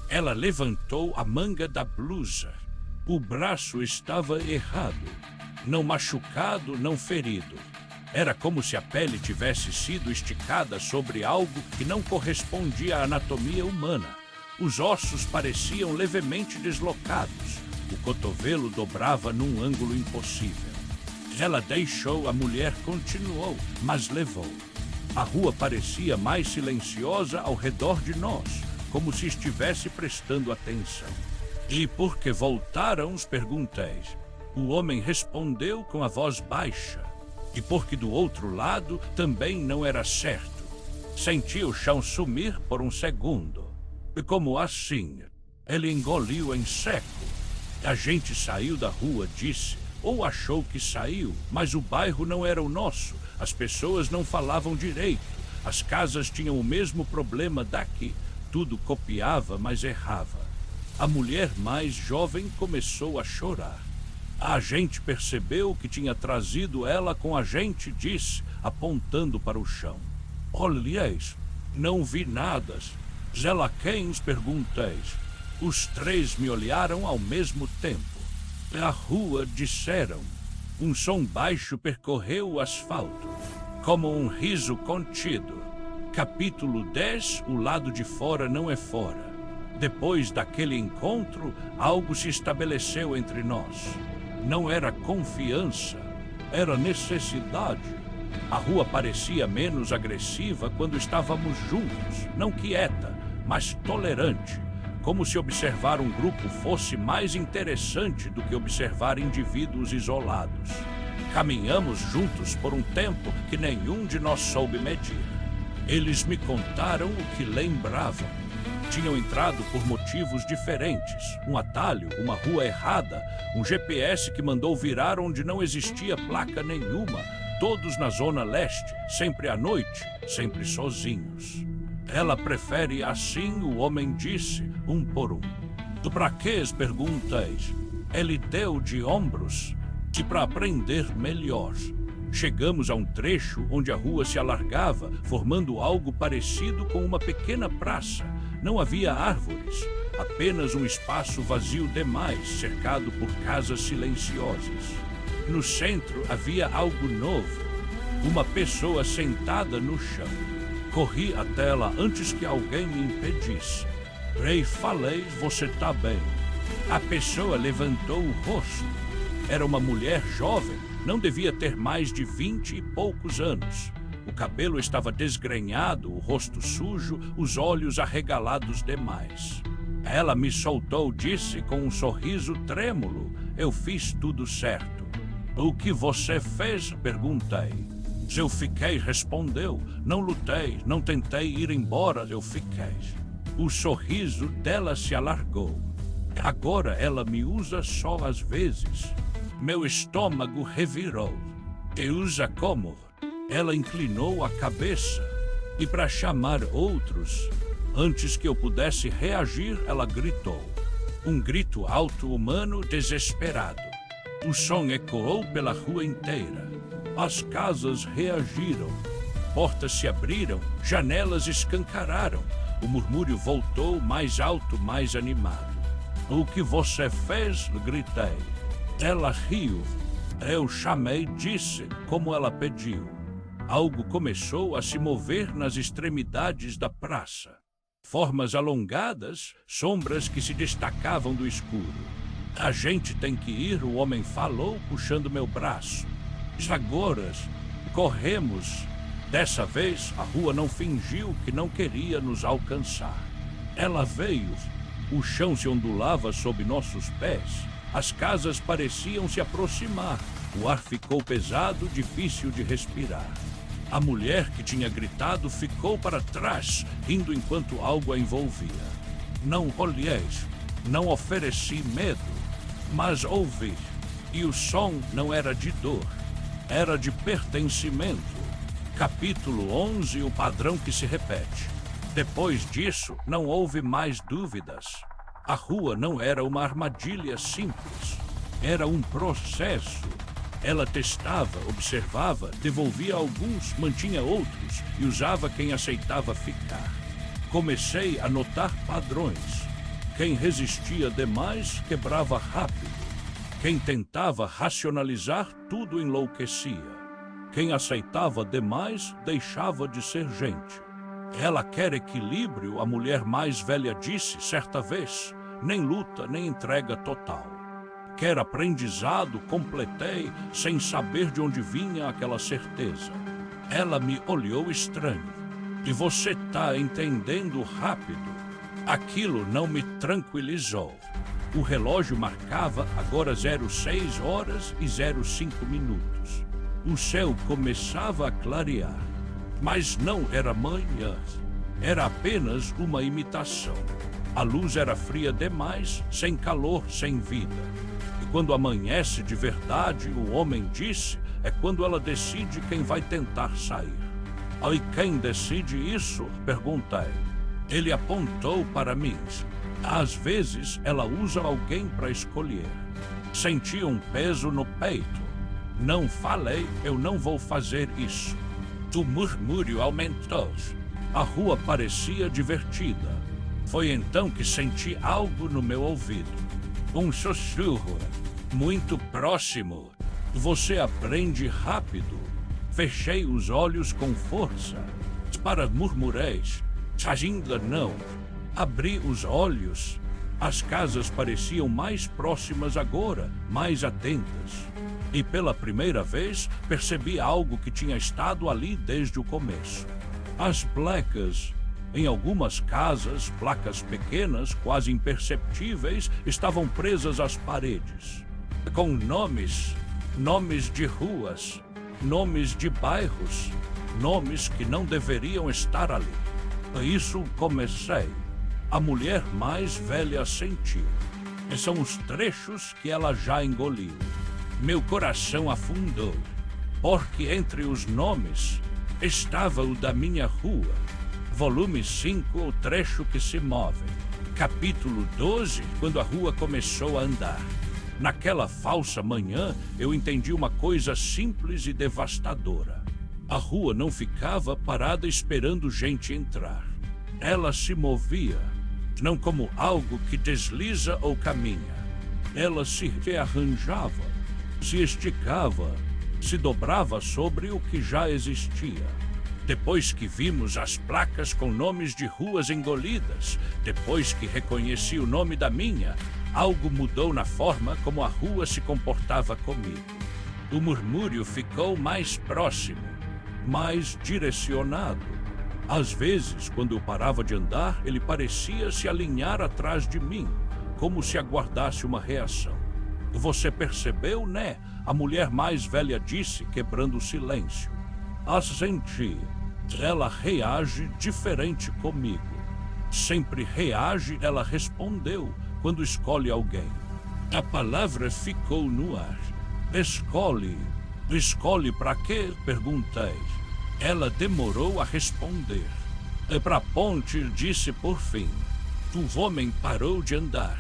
Ela levantou a manga da blusa. O braço estava errado. Não machucado, não ferido. Era como se a pele tivesse sido esticada sobre algo que não correspondia à anatomia humana. Os ossos pareciam levemente deslocados. O cotovelo dobrava num ângulo impossível. Ela deixou, a mulher continuou, mas levou. A rua parecia mais silenciosa ao redor de nós, como se estivesse prestando atenção. E por que voltaram? Perguntei. O homem respondeu com a voz baixa. E porque do outro lado também não era certo. Senti o chão sumir por um segundo. E como assim? Ele engoliu em seco. A gente saiu da rua, disse, ou achou que saiu, mas o bairro não era o nosso. As pessoas não falavam direito. As casas tinham o mesmo problema daqui. Tudo copiava, mas errava. A mulher mais jovem começou a chorar. A gente percebeu que tinha trazido ela com a gente, disse, apontando para o chão. Olheis, não vi nada. Zela quem? Perguntei. Os 3 me olharam ao mesmo tempo. A rua, disseram. Um som baixo percorreu o asfalto, como um riso contido. Capítulo 10, o lado de fora não é fora. Depois daquele encontro, algo se estabeleceu entre nós. Não era confiança, era necessidade. A rua parecia menos agressiva quando estávamos juntos, não quieta, mas tolerante. Como se observar um grupo fosse mais interessante do que observar indivíduos isolados. Caminhamos juntos por um tempo que nenhum de nós soube medir. Eles me contaram o que lembravam. Tinham entrado por motivos diferentes. Um atalho, uma rua errada, um GPS que mandou virar onde não existia placa nenhuma. Todos na zona leste, sempre à noite, sempre sozinhos. Ela prefere assim, o homem disse, um por um. Do braquês perguntais. Ele deu de ombros, se para aprender melhor. Chegamos a um trecho onde a rua se alargava, formando algo parecido com uma pequena praça. Não havia árvores, apenas um espaço vazio demais, cercado por casas silenciosas. No centro havia algo novo, uma pessoa sentada no chão. Corri até ela antes que alguém me impedisse. Rei, falei, você tá bem. A pessoa levantou o rosto. Era uma mulher jovem, não devia ter mais de 20 e poucos anos. O cabelo estava desgrenhado, o rosto sujo, os olhos arregalados demais. Ela me soltou, disse com um sorriso trêmulo. Eu fiz tudo certo. O que você fez? Perguntei. Eu fiquei, respondeu. Não lutei, não tentei ir embora, eu fiquei. O sorriso dela se alargou. Agora ela me usa só às vezes. Meu estômago revirou. E usa como? Ela inclinou a cabeça. E para chamar outros, antes que eu pudesse reagir, ela gritou. Um grito alto humano desesperado. O som ecoou pela rua inteira. As casas reagiram. Portas se abriram, janelas escancararam. O murmúrio voltou mais alto, mais animado. O que você fez? Gritei. Ela riu. Eu chamei, disse, como ela pediu. Algo começou a se mover nas extremidades da praça. Formas alongadas, sombras que se destacavam do escuro. A gente tem que ir, o homem falou, puxando meu braço. Agora, corremos. Dessa vez, a rua não fingiu que não queria nos alcançar. Ela veio. O chão se ondulava sob nossos pés. As casas pareciam se aproximar. O ar ficou pesado, difícil de respirar. A mulher que tinha gritado ficou para trás, rindo enquanto algo a envolvia. Não olhei, não ofereci medo, mas ouvi. E o som não era de dor, era de pertencimento. Capítulo 11, o padrão que se repete. Depois disso, não houve mais dúvidas. A rua não era uma armadilha simples. Era um processo. Ela testava, observava, devolvia alguns, mantinha outros e usava quem aceitava ficar. Comecei a notar padrões. Quem resistia demais quebrava rápido. Quem tentava racionalizar, tudo enlouquecia. Quem aceitava demais, deixava de ser gente. Ela quer equilíbrio, a mulher mais velha disse certa vez. Nem luta, nem entrega total. Quer aprendizado, completei, sem saber de onde vinha aquela certeza. Ela me olhou estranho. E você tá entendendo rápido. Aquilo não me tranquilizou. O relógio marcava agora 06 horas e 05 minutos. O céu começava a clarear. Mas não era manhã. Era apenas uma imitação. A luz era fria demais, sem calor, sem vida. E quando amanhece de verdade, o homem disse, é quando ela decide quem vai tentar sair. E quem decide isso? Perguntei. Ele apontou para mim. Às vezes, ela usa alguém para escolher. Senti um peso no peito. Não falei, eu não vou fazer isso. O murmúrio aumentou. A rua parecia divertida. Foi então que senti algo no meu ouvido. Um sussurro, muito próximo. Você aprende rápido. Fechei os olhos com força. Para murmuréis. Ainda não. Abri os olhos. As casas pareciam mais próximas agora, mais atentas. E pela primeira vez, percebi algo que tinha estado ali desde o começo. As placas. Em algumas casas, placas pequenas, quase imperceptíveis, estavam presas às paredes. Com nomes. nomes de ruas, nomes de bairros, nomes que não deveriam estar ali. Por isso comecei. A mulher mais velha sentiu. E são os trechos que ela já engoliu. Meu coração afundou, porque entre os nomes estava o da minha rua. Volume 5, o trecho que se move. Capítulo 12, quando a rua começou a andar. Naquela falsa manhã, eu entendi uma coisa simples e devastadora. A rua não ficava parada esperando gente entrar. Ela se movia, não como algo que desliza ou caminha. Ela se rearranjava, se esticava, se dobrava sobre o que já existia. Depois que vimos as placas com nomes de ruas engolidas, depois que reconheci o nome da minha, algo mudou na forma como a rua se comportava comigo. O murmúrio ficou mais próximo, mais direcionado. Às vezes, quando eu parava de andar, ele parecia se alinhar atrás de mim, como se aguardasse uma reação. Você percebeu, né? A mulher mais velha disse, quebrando o silêncio. Assenti. Ela reage diferente comigo. Sempre reage, ela respondeu, quando escolhe alguém. A palavra ficou no ar. Escolhe. Escolhe para quê? Perguntei. Ela demorou a responder. Para a ponte, disse por fim. O homem parou de andar.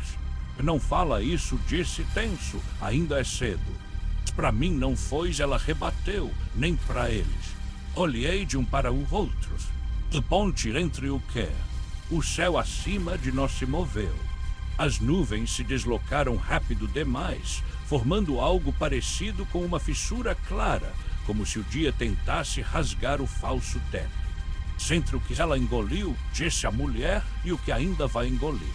Não fala isso, disse tenso. Ainda é cedo. Para mim não foi, ela rebateu, nem para eles. Olhei de um para o outro. A ponte entre o quê? O céu acima de nós se moveu. As nuvens se deslocaram rápido demais, formando algo parecido com uma fissura clara, como se o dia tentasse rasgar o falso teto. Entre o que ela engoliu, disse a mulher, e o que ainda vai engolir.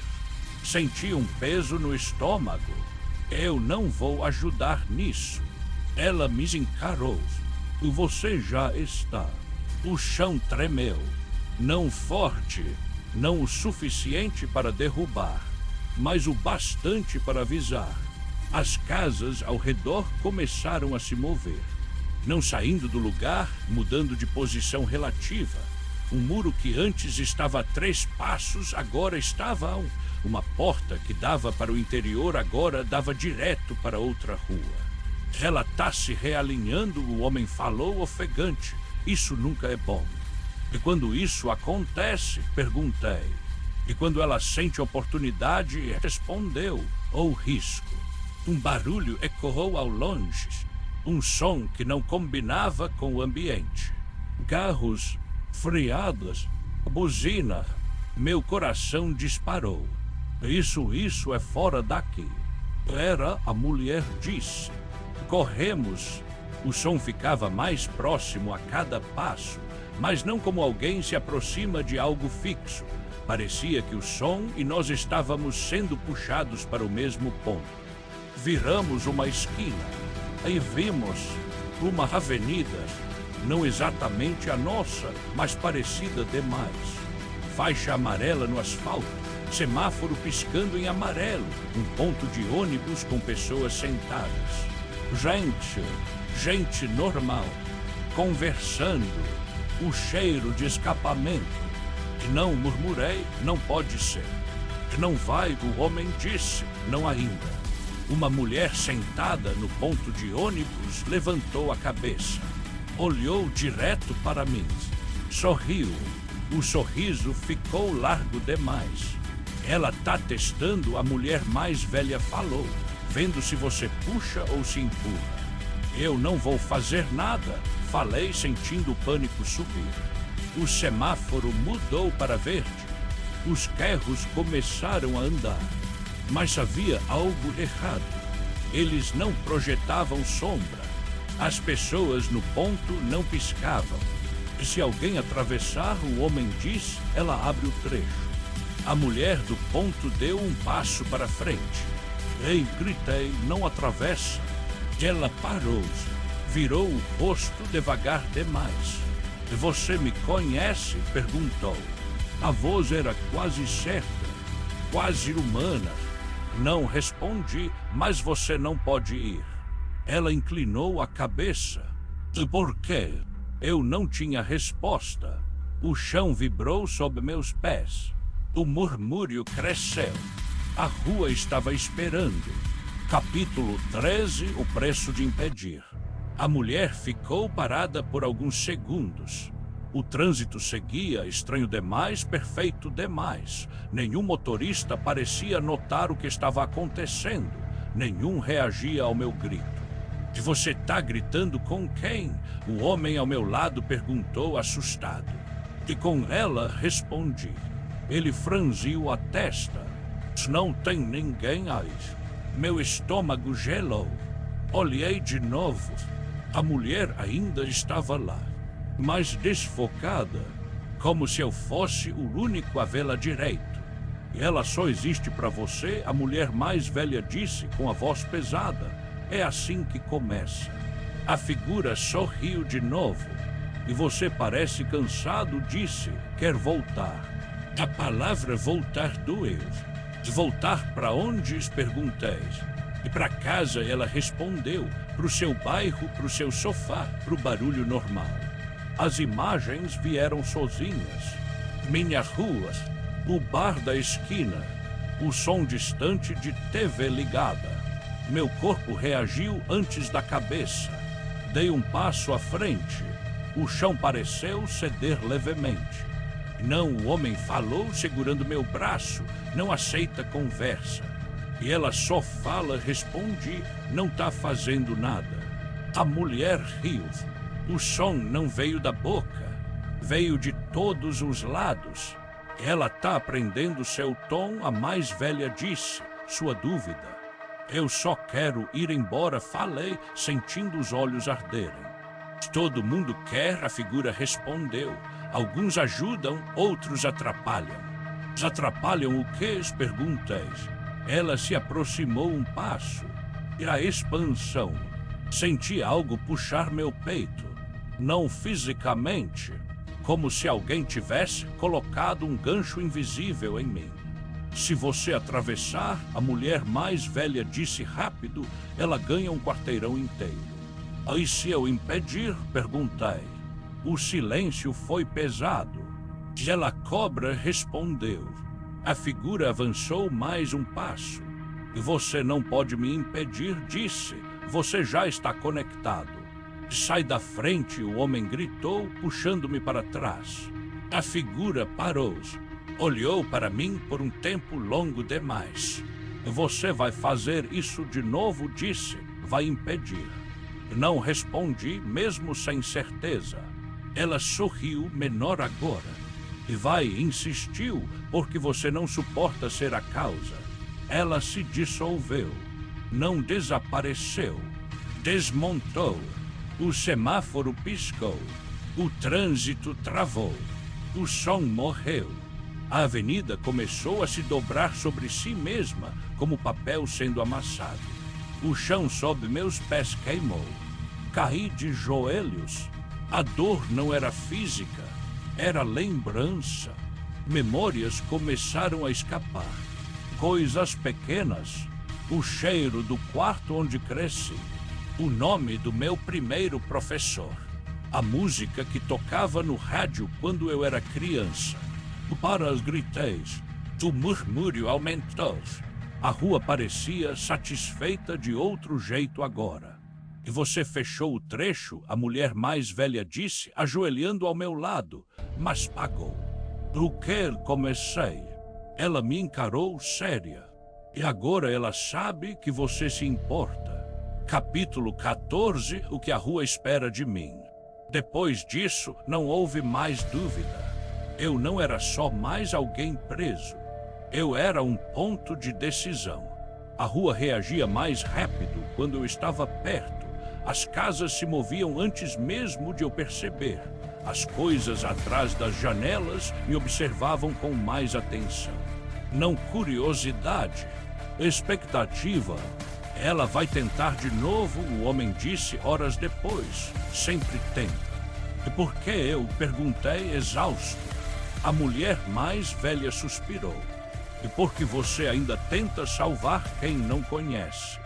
Senti um peso no estômago. Eu não vou ajudar nisso. Ela me encarou. Você já está. O chão tremeu. Não forte, não o suficiente para derrubar, mas o bastante para avisar. As casas ao redor começaram a se mover. Não saindo do lugar, mudando de posição relativa. Um muro que antes estava a 3 passos, agora estava a 1. Uma porta que dava para o interior agora dava direto para outra rua. Ela está se realinhando, o homem falou ofegante. Isso nunca é bom. E quando isso acontece, perguntei. E quando ela sente oportunidade, respondeu, ou risco. Um barulho ecoou ao longe. Um som que não combinava com o ambiente. Carros, freadas, buzina. Meu coração disparou. Isso é fora daqui. Era, a mulher disse. Corremos. O som ficava mais próximo a cada passo, mas não como alguém se aproxima de algo fixo. Parecia que o som e nós estávamos sendo puxados para o mesmo ponto. Viramos uma esquina. Aí vimos uma avenida, não exatamente a nossa, mas parecida demais. Faixa amarela no asfalto, semáforo piscando em amarelo, um ponto de ônibus com pessoas sentadas. Gente normal, conversando, o cheiro de escapamento. Não murmurei, não pode ser. Não vai, o homem disse, não ainda. Uma mulher sentada no ponto de ônibus levantou a cabeça. Olhou direto para mim. Sorriu. O sorriso ficou largo demais. Ela tá testando, a mulher mais velha falou, vendo se você puxa ou se empurra. Eu não vou fazer nada, falei sentindo o pânico subir. O semáforo mudou para verde. Os carros começaram a andar. Mas havia algo errado. Eles não projetavam sombra. As pessoas no ponto não piscavam. Se alguém atravessar, o homem diz, ela abre o trecho. A mulher do ponto deu um passo para frente. Ei, gritei, não atravessa. Ela parou, virou o rosto devagar demais. Você me conhece? Perguntou. A voz era quase certa, quase humana. Não respondi, mas você não pode ir. Ela inclinou a cabeça. Por quê? Eu não tinha resposta. O chão vibrou sob meus pés. O murmúrio cresceu. A rua estava esperando. Capítulo 13, o preço de impedir. A mulher ficou parada por alguns segundos. O trânsito seguia, estranho demais, perfeito demais. Nenhum motorista parecia notar o que estava acontecendo. Nenhum reagia ao meu grito. "E você tá gritando com quem?" O homem ao meu lado perguntou, assustado. E com ela respondi. Ele franziu a testa. "Não tem ninguém aí." Meu estômago gelou. Olhei de novo. A mulher ainda estava lá, mas desfocada, como se eu fosse o único a vê-la direito. "E ela só existe para você?" a mulher mais velha disse com a voz pesada. "É assim que começa." A figura sorriu de novo. "E você parece cansado", disse. "Quer voltar." A palavra voltar doeu. "Voltar para onde?" perguntei. "E para casa", ela respondeu. "Para o seu bairro, para o seu sofá, para o barulho normal." As imagens vieram sozinhas. Minha rua, o bar da esquina, o som distante de TV ligada. Meu corpo reagiu antes da cabeça. Dei um passo à frente. O chão pareceu ceder levemente. Não, o homem falou segurando meu braço. "Não aceita conversa." "E ela só fala", respondi. "Não tá fazendo nada." A mulher riu. O som não veio da boca. Veio de todos os lados. "Ela tá aprendendo seu tom", a mais velha disse. Sua dúvida. "Eu só quero ir embora", falei, sentindo os olhos arderem. "Todo mundo quer", a figura respondeu. "Alguns ajudam, outros atrapalham." "Atrapalham o quê?" perguntei. Ela se aproximou um passo. E a expansão. Senti algo puxar meu peito. Não fisicamente, como se alguém tivesse colocado um gancho invisível em mim. "Se você atravessar", a mulher mais velha disse rápido, "ela ganha um quarteirão inteiro." "E se eu impedir?" perguntei. O silêncio foi pesado. Ela cobra respondeu. A figura avançou mais um passo. "Você não pode me impedir", disse. "Você já está conectado." "Sai da frente", o homem gritou, puxando-me para trás. A figura parou. Olhou para mim por um tempo longo demais. "Você vai fazer isso de novo?" disse. "Vai impedir." Não respondi, mesmo sem certeza. Ela sorriu, menor agora. "E vai", insistiu, "porque você não suporta ser a causa." Ela se dissolveu. Não desapareceu. Desmontou. O semáforo piscou. O trânsito travou. O som morreu. A avenida começou a se dobrar sobre si mesma, como papel sendo amassado. O chão sob meus pés queimou. Caí de joelhos. A dor não era física, era lembrança. Memórias começaram a escapar. Coisas pequenas. O cheiro do quarto onde cresci. O nome do meu primeiro professor. A música que tocava no rádio quando eu era criança. Para as gritei. O murmúrio aumentou. A rua parecia satisfeita de outro jeito agora. "E você fechou o trecho?" a mulher mais velha disse, ajoelhando ao meu lado, mas pagou. "O que?" comecei. Ela me encarou séria. "E agora ela sabe que você se importa." Capítulo 14, o que a rua espera de mim. Depois disso, não houve mais dúvida. Eu não era só mais alguém preso. Eu era um ponto de decisão. A rua reagia mais rápido quando eu estava perto. As casas se moviam antes mesmo de eu perceber. As coisas atrás das janelas me observavam com mais atenção. Não curiosidade, expectativa. "Ela vai tentar de novo", o homem disse horas depois. "Sempre tenta." "E por que eu?" perguntei, exausto. A mulher mais velha suspirou. "E porque você ainda tenta salvar quem não conhece."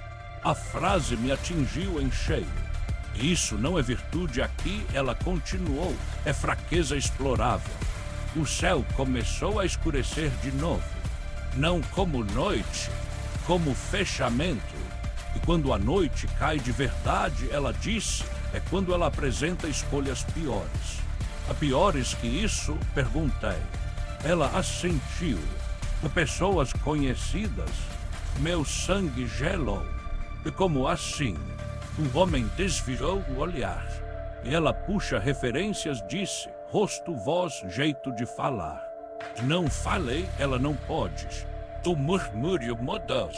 A frase me atingiu em cheio. Isso não é virtude aqui, ela continuou, é fraqueza explorável. O céu começou a escurecer de novo. Não como noite, como fechamento. E quando a noite cai de verdade, ela disse, é quando ela apresenta escolhas piores. A piores que isso? Perguntei. Ela assentiu. Pessoas conhecidas. Meu sangue gelou. E como assim? O homem desvirou o olhar. E ela puxa referências, disse, rosto, voz, jeito de falar. Não falei, ela não pode. O murmúrio mudou,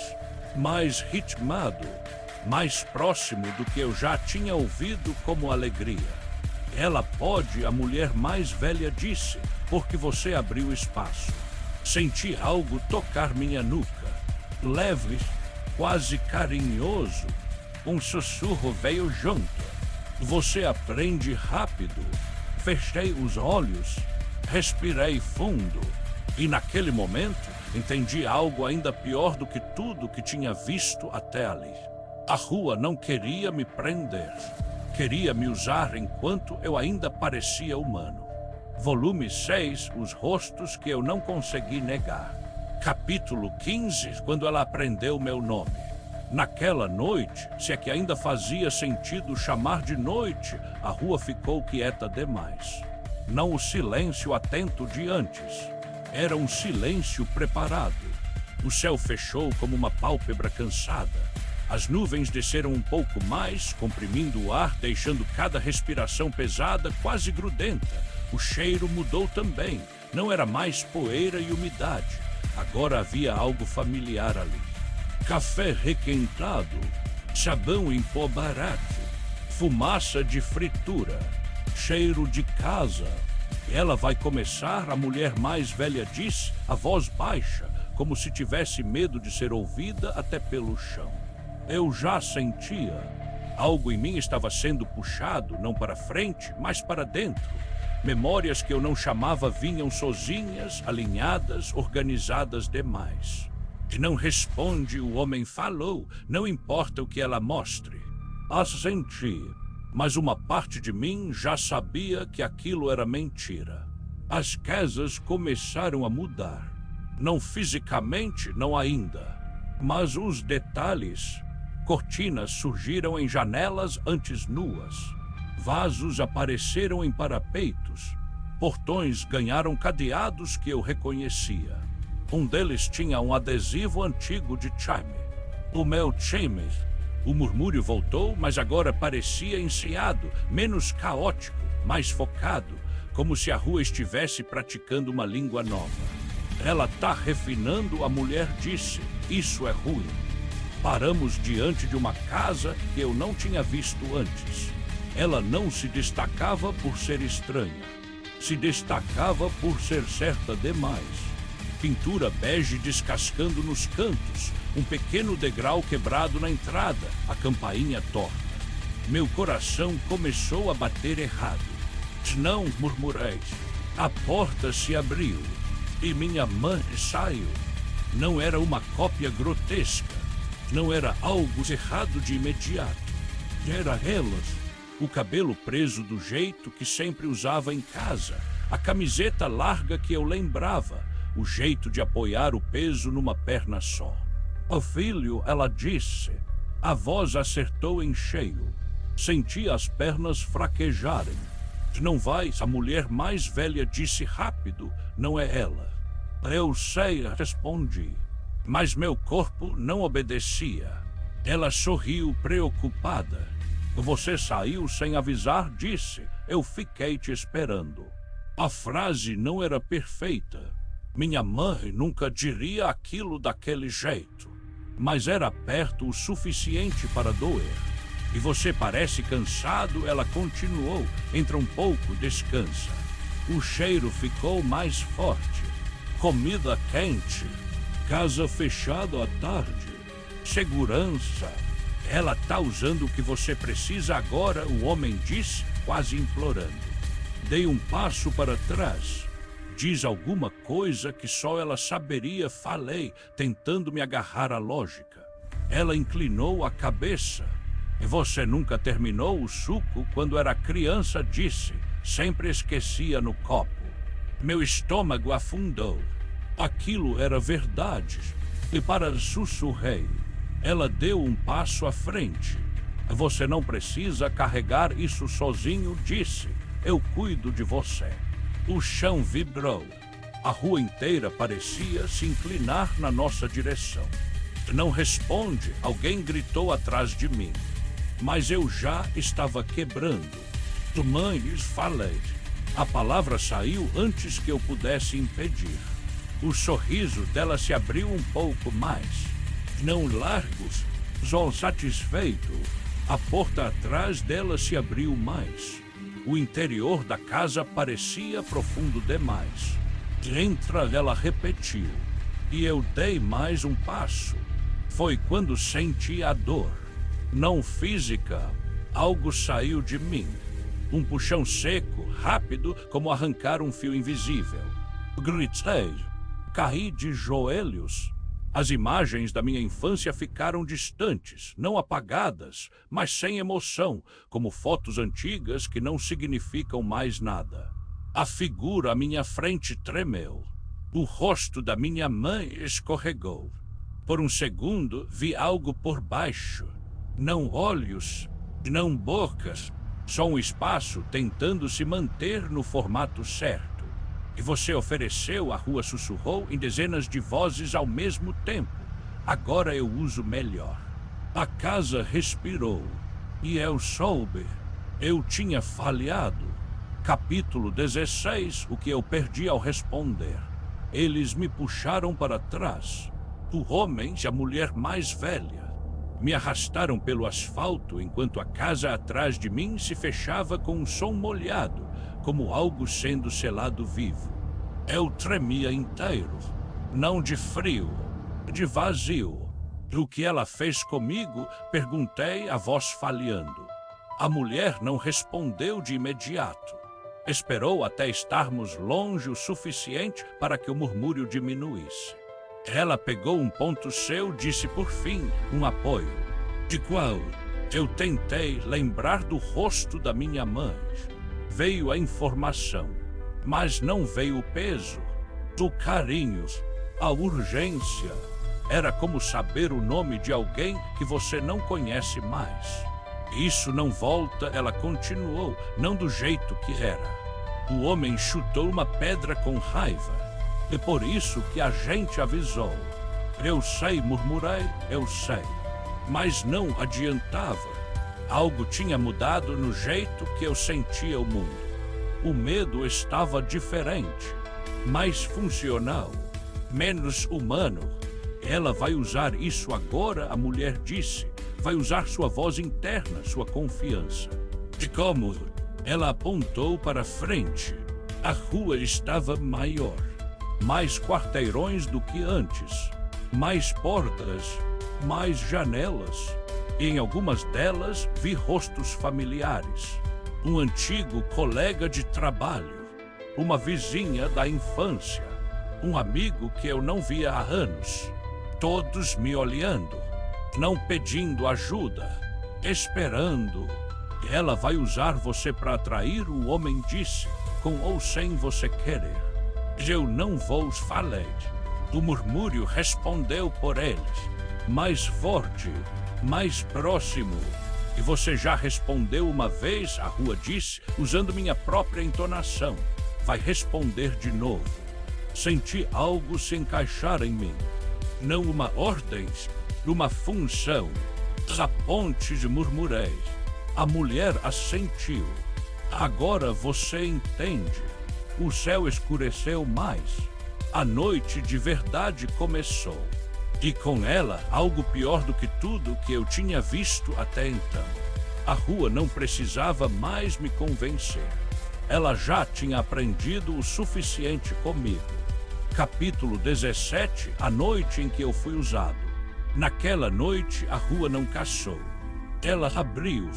mais ritmado, mais próximo do que eu já tinha ouvido como alegria. Ela pode, a mulher mais velha disse, porque você abriu espaço. Senti algo tocar minha nuca, leve, quase carinhoso. Um sussurro veio junto. Você aprende rápido. Fechei os olhos, respirei fundo. E naquele momento, entendi algo ainda pior do que tudo que tinha visto até ali. A rua não queria me prender. Queria me usar enquanto eu ainda parecia humano. Volume 6, os rostos que eu não consegui negar. Capítulo 15, quando ela aprendeu meu nome. Naquela noite, se é que ainda fazia sentido chamar de noite, a rua ficou quieta demais. Não o silêncio atento de antes. Era um silêncio preparado. O céu fechou como uma pálpebra cansada. As nuvens desceram um pouco mais, comprimindo o ar, deixando cada respiração pesada, quase grudenta. O cheiro mudou também. Não era mais poeira e umidade. Agora havia algo familiar ali. Café requentado, sabão em pó barato, fumaça de fritura, cheiro de casa. Ela vai começar, a mulher mais velha disse, a voz baixa, como se tivesse medo de ser ouvida até pelo chão. Eu já sentia. Algo em mim estava sendo puxado, não para frente, mas para dentro. Memórias que eu não chamava vinham sozinhas, alinhadas, organizadas demais. E não responde, o homem falou, não importa o que ela mostre. Assenti, mas uma parte de mim já sabia que aquilo era mentira. As casas começaram a mudar. Não fisicamente, não ainda, mas os detalhes. Cortinas surgiram em janelas antes nuas. Vasos apareceram em parapeitos. Portões ganharam cadeados que eu reconhecia. Um deles tinha um adesivo antigo de charme. O meu time. O murmúrio voltou, mas agora parecia ensaiado, menos caótico, mais focado, como se a rua estivesse praticando uma língua nova. Ela tá refinando, a mulher disse. Isso é ruim. Paramos diante de uma casa que eu não tinha visto antes. Ela não se destacava por ser estranha. Se destacava por ser certa demais. Pintura bege descascando nos cantos, um pequeno degrau quebrado na entrada, a campainha torta. Meu coração começou a bater errado. Não, murmurei. A porta se abriu e minha mãe saiu. Não era uma cópia grotesca. Não era algo errado de imediato. Era elas. O cabelo preso do jeito que sempre usava em casa. A camiseta larga que eu lembrava. O jeito de apoiar o peso numa perna só. "O filho", ela disse. A voz acertou em cheio. Senti as pernas fraquejarem. "Não vais?", a mulher mais velha disse rápido. "Não é ela." "Eu sei", respondi. Mas meu corpo não obedecia. Ela sorriu preocupada. "Você saiu sem avisar", disse. "Eu fiquei te esperando." A frase não era perfeita. Minha mãe nunca diria aquilo daquele jeito. Mas era perto o suficiente para doer. "E você parece cansado", ela continuou. "Entra um pouco, descansa." O cheiro ficou mais forte. Comida quente. Casa fechada à tarde. Segurança. "Ela tá usando o que você precisa agora", o homem disse, quase implorando. Dei um passo para trás. "Diz alguma coisa que só ela saberia", falei, tentando me agarrar à lógica. Ela inclinou a cabeça. E você nunca terminou o suco quando era criança, disse. Sempre esquecia no copo. Meu estômago afundou. Aquilo era verdade. E para sussurrei. Ela deu um passo à frente. Você não precisa carregar isso sozinho, disse. Eu cuido de você. O chão vibrou. A rua inteira parecia se inclinar na nossa direção. Não responde, alguém gritou atrás de mim. Mas eu já estava quebrando. Mãe, falei. A palavra saiu antes que eu pudesse impedir. O sorriso dela se abriu um pouco mais. Não largos, só satisfeito. A porta atrás dela se abriu mais. O interior da casa parecia profundo demais. Entra, ela repetiu. E eu dei mais um passo. Foi quando senti a dor. Não física, algo saiu de mim. Um puxão seco, rápido, como arrancar um fio invisível. Gritei. Caí de joelhos. As imagens da minha infância ficaram distantes, não apagadas, mas sem emoção, como fotos antigas que não significam mais nada. A figura à minha frente tremeu. O rosto da minha mãe escorregou. Por um segundo, vi algo por baixo. Não olhos, não bocas, só um espaço tentando se manter no formato certo. E você ofereceu, a rua sussurrou em dezenas de vozes ao mesmo tempo. Agora eu uso melhor. A casa respirou. E eu soube. Eu tinha falhado. Capítulo 16, o que eu perdi ao responder. Eles me puxaram para trás. O homem e a mulher mais velha. Me arrastaram pelo asfalto enquanto a casa atrás de mim se fechava com um som molhado, como algo sendo selado vivo. Eu tremia inteiro, não de frio, de vazio. O que ela fez comigo? Perguntei, a voz falhando. A mulher não respondeu de imediato. Esperou até estarmos longe o suficiente para que o murmúrio diminuísse. Ela pegou um ponto seu, disse por fim, um apoio. De qual? Eu tentei lembrar do rosto da minha mãe. Veio a informação, mas não veio o peso, o carinho, a urgência. Era como saber o nome de alguém que você não conhece mais. Isso não volta, ela continuou, não do jeito que era. O homem chutou uma pedra com raiva. É por isso que a gente avisou. Eu sei, murmurei, eu sei. Mas não adiantava. Algo tinha mudado no jeito que eu sentia o mundo. O medo estava diferente, mais funcional, menos humano. Ela vai usar isso agora, a mulher disse. Vai usar sua voz interna, sua confiança. E como? Ela apontou para frente. A rua estava maior. Mais quarteirões do que antes. Mais portas, mais janelas. E em algumas delas vi rostos familiares. Um antigo colega de trabalho. Uma vizinha da infância. Um amigo que eu não via há anos. Todos me olhando. Não pedindo ajuda. Esperando. Ela vai usar você para atrair, o homem disse, com ou sem você querer. Eu não vos falei. O murmúrio respondeu por eles, mais forte, mais próximo. E você já respondeu uma vez, a rua disse, usando minha própria entonação. Vai responder de novo. Senti algo se encaixar em mim. Não uma ordem, uma função. A ponte, murmurei. A mulher assentiu. Agora você entende. O céu escureceu mais. A noite de verdade começou. E com ela, algo pior do que tudo que eu tinha visto até então. A rua não precisava mais me convencer. Ela já tinha aprendido o suficiente comigo. Capítulo 17, a noite em que eu fui usado. Naquela noite, a rua não caçou. Ela abriu.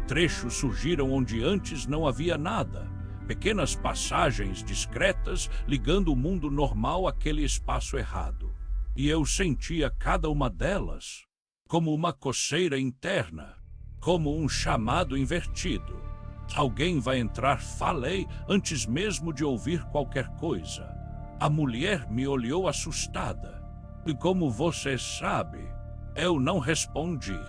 Trechos surgiram onde antes não havia nada. Pequenas passagens discretas ligando o mundo normal àquele espaço errado. E eu sentia cada uma delas. como uma coceira interna, como um chamado invertido. Alguém vai entrar, falei, antes mesmo de ouvir qualquer coisa. A mulher me olhou assustada. E como você sabe, eu não respondi.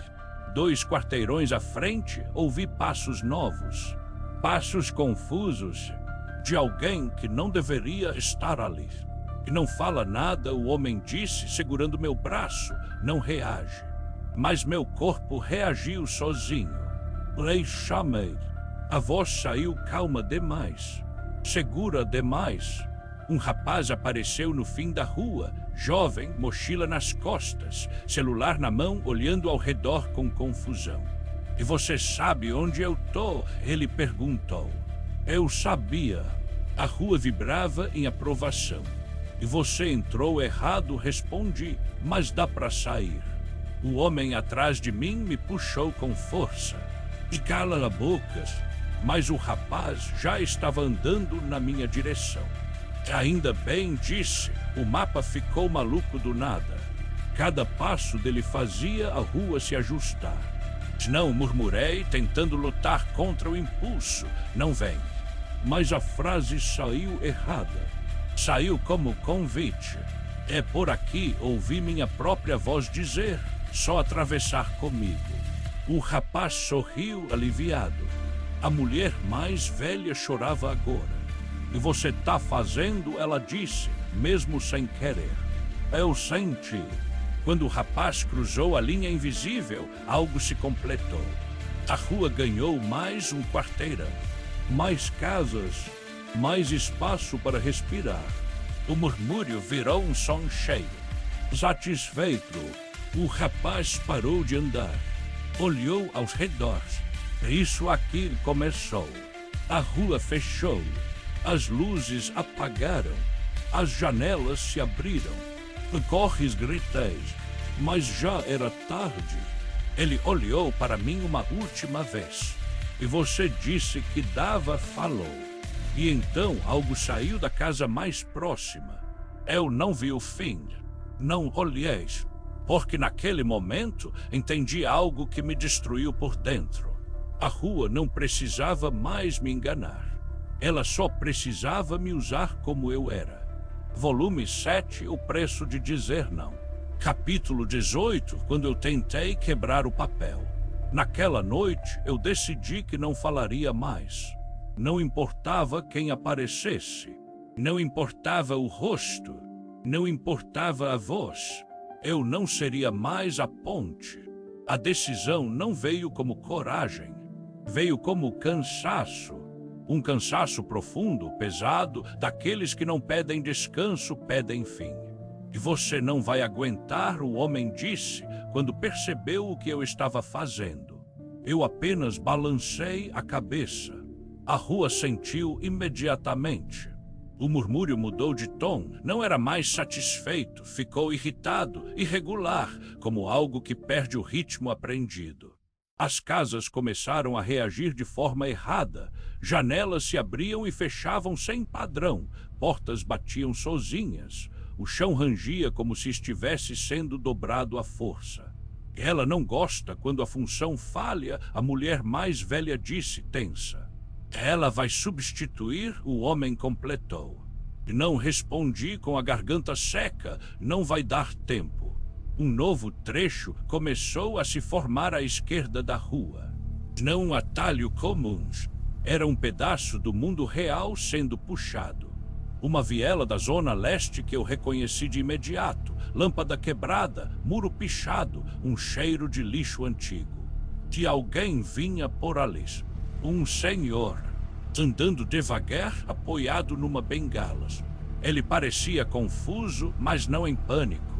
2 quarteirões à frente, ouvi passos novos. Passos confusos de alguém que não deveria estar ali. E não fala nada, o homem disse, segurando meu braço. Não reage. Mas meu corpo reagiu sozinho. Lei chamei. A voz saiu calma demais, segura demais. Um rapaz apareceu no fim da rua, jovem, mochila nas costas, celular na mão, olhando ao redor com confusão. E você sabe onde eu tô? Ele perguntou. Eu sabia. A rua vibrava em aprovação. E você entrou errado, respondi, mas dá para sair. O homem atrás de mim me puxou com força. E cala a boca. Mas o rapaz já estava andando na minha direção. Ainda bem, disse, o mapa ficou maluco do nada. Cada passo dele fazia a rua se ajustar. Não, murmurei, tentando lutar contra o impulso. Não vem. Mas a frase saiu errada. Saiu como convite. É por aqui, ouvi minha própria voz dizer, só atravessar comigo. O rapaz sorriu aliviado. A mulher mais velha chorava agora. E você tá fazendo? Ela disse, mesmo sem querer. Eu senti. Quando o rapaz cruzou a linha invisível, algo se completou. A rua ganhou mais um quarteirão. Mais casas, mais espaço para respirar. O murmúrio virou um som cheio. Satisfeito, o rapaz parou de andar. Olhou aos redores. Isso aqui começou. A rua fechou. As luzes apagaram. As janelas se abriram. Corres, gritei. Mas já era tarde. Ele olhou para mim uma última vez. E você disse que dava, falou. E então algo saiu da casa mais próxima. Eu não vi o fim. Não olhei. Porque naquele momento entendi algo que me destruiu por dentro. A rua não precisava mais me enganar. Ela só precisava me usar como eu era. Volume 7, O Preço de Dizer Não. Capítulo 18, quando eu tentei quebrar o papel. Naquela noite, eu decidi que não falaria mais. Não importava quem aparecesse. Não importava o rosto. Não importava a voz. Eu não seria mais a ponte. A decisão não veio como coragem. Veio como cansaço. Um cansaço profundo, pesado, daqueles que não pedem descanso, pedem fim. E você não vai aguentar, o homem disse, quando percebeu o que eu estava fazendo. Eu apenas balancei a cabeça. A rua sentiu imediatamente. O murmúrio mudou de tom, não era mais satisfeito, ficou irritado, irregular, como algo que perde o ritmo aprendido. As casas começaram a reagir de forma errada. Janelas se abriam e fechavam sem padrão. Portas batiam sozinhas. O chão rangia como se estivesse sendo dobrado à força. Ela não gosta quando a função falha, a mulher mais velha disse, tensa. Ela vai substituir, o homem completou. Não respondi com a garganta seca, não vai dar tempo. Um novo trecho começou a se formar à esquerda da rua. Não um atalho comum. Era um pedaço do mundo real sendo puxado. Uma viela da zona leste que eu reconheci de imediato. Lâmpada quebrada, muro pichado, um cheiro de lixo antigo. Que alguém vinha por ali. Um senhor, andando devagar, apoiado numa bengala. Ele parecia confuso, mas não em pânico.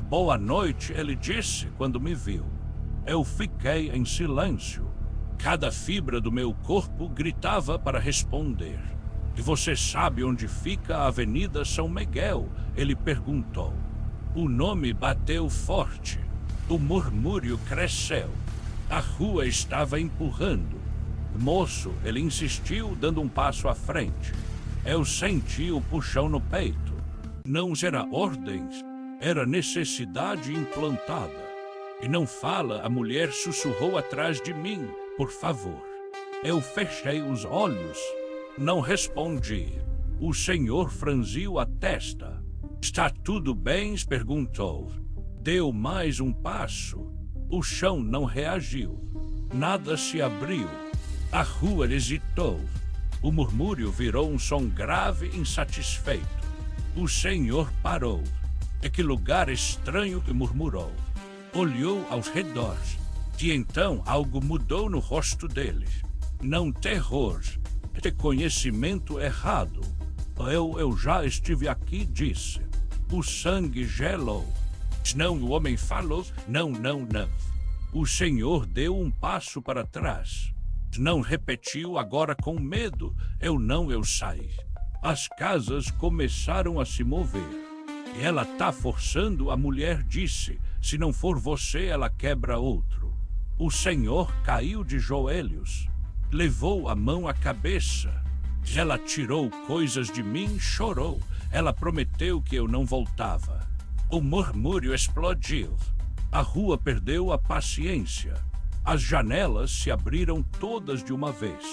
Boa noite, ele disse quando me viu. Eu fiquei em silêncio. Cada fibra do meu corpo gritava para responder. E você sabe onde fica a Avenida São Miguel? Ele perguntou. O nome bateu forte. O murmúrio cresceu. A rua estava empurrando. Moço, ele insistiu, dando um passo à frente. Eu senti o puxão no peito. Não era ordens. Era necessidade implantada. E não fala, a mulher sussurrou atrás de mim, por favor. Eu fechei os olhos. Não respondi. O senhor franziu a testa. Está tudo bem? Perguntou. Deu mais um passo. O chão não reagiu. Nada se abriu. A rua hesitou. O murmúrio virou um som grave e insatisfeito. O senhor parou. Que lugar estranho, que murmurou. Olhou aos redores. E então algo mudou no rosto dele. Não terror, reconhecimento errado. Eu já estive aqui, disse. O sangue gelou. Não, o homem falou. Não. O senhor deu um passo para trás. Não repetiu, agora com medo. Eu saí. As casas começaram a se mover. Ela tá forçando, a mulher disse. Se não for você, ela quebra outro. O senhor caiu de joelhos. Levou a mão à cabeça. Ela tirou coisas de mim, chorou. Ela prometeu que eu não voltava. O murmúrio explodiu. A rua perdeu a paciência. As janelas se abriram todas de uma vez.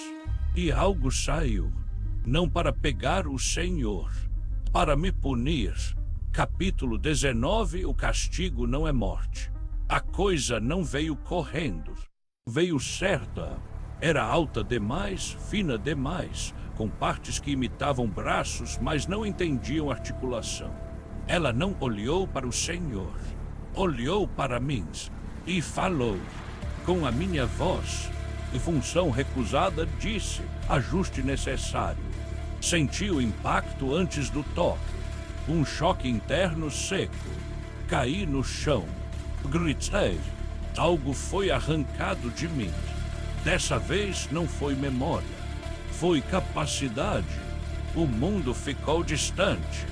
E algo saiu. Não para pegar o senhor, para me punir. Capítulo 19, o castigo não é morte. A coisa não veio correndo. Veio certa. Era alta demais, fina demais, com partes que imitavam braços, mas não entendiam articulação. Ela não olhou para o senhor. Olhou para mim e falou. Com a minha voz, e função recusada, disse, ajuste necessário. Senti o impacto antes do toque. Um choque interno seco. Caí no chão. Gritei. Algo foi arrancado de mim. Dessa vez não foi memória. Foi capacidade. O mundo ficou distante.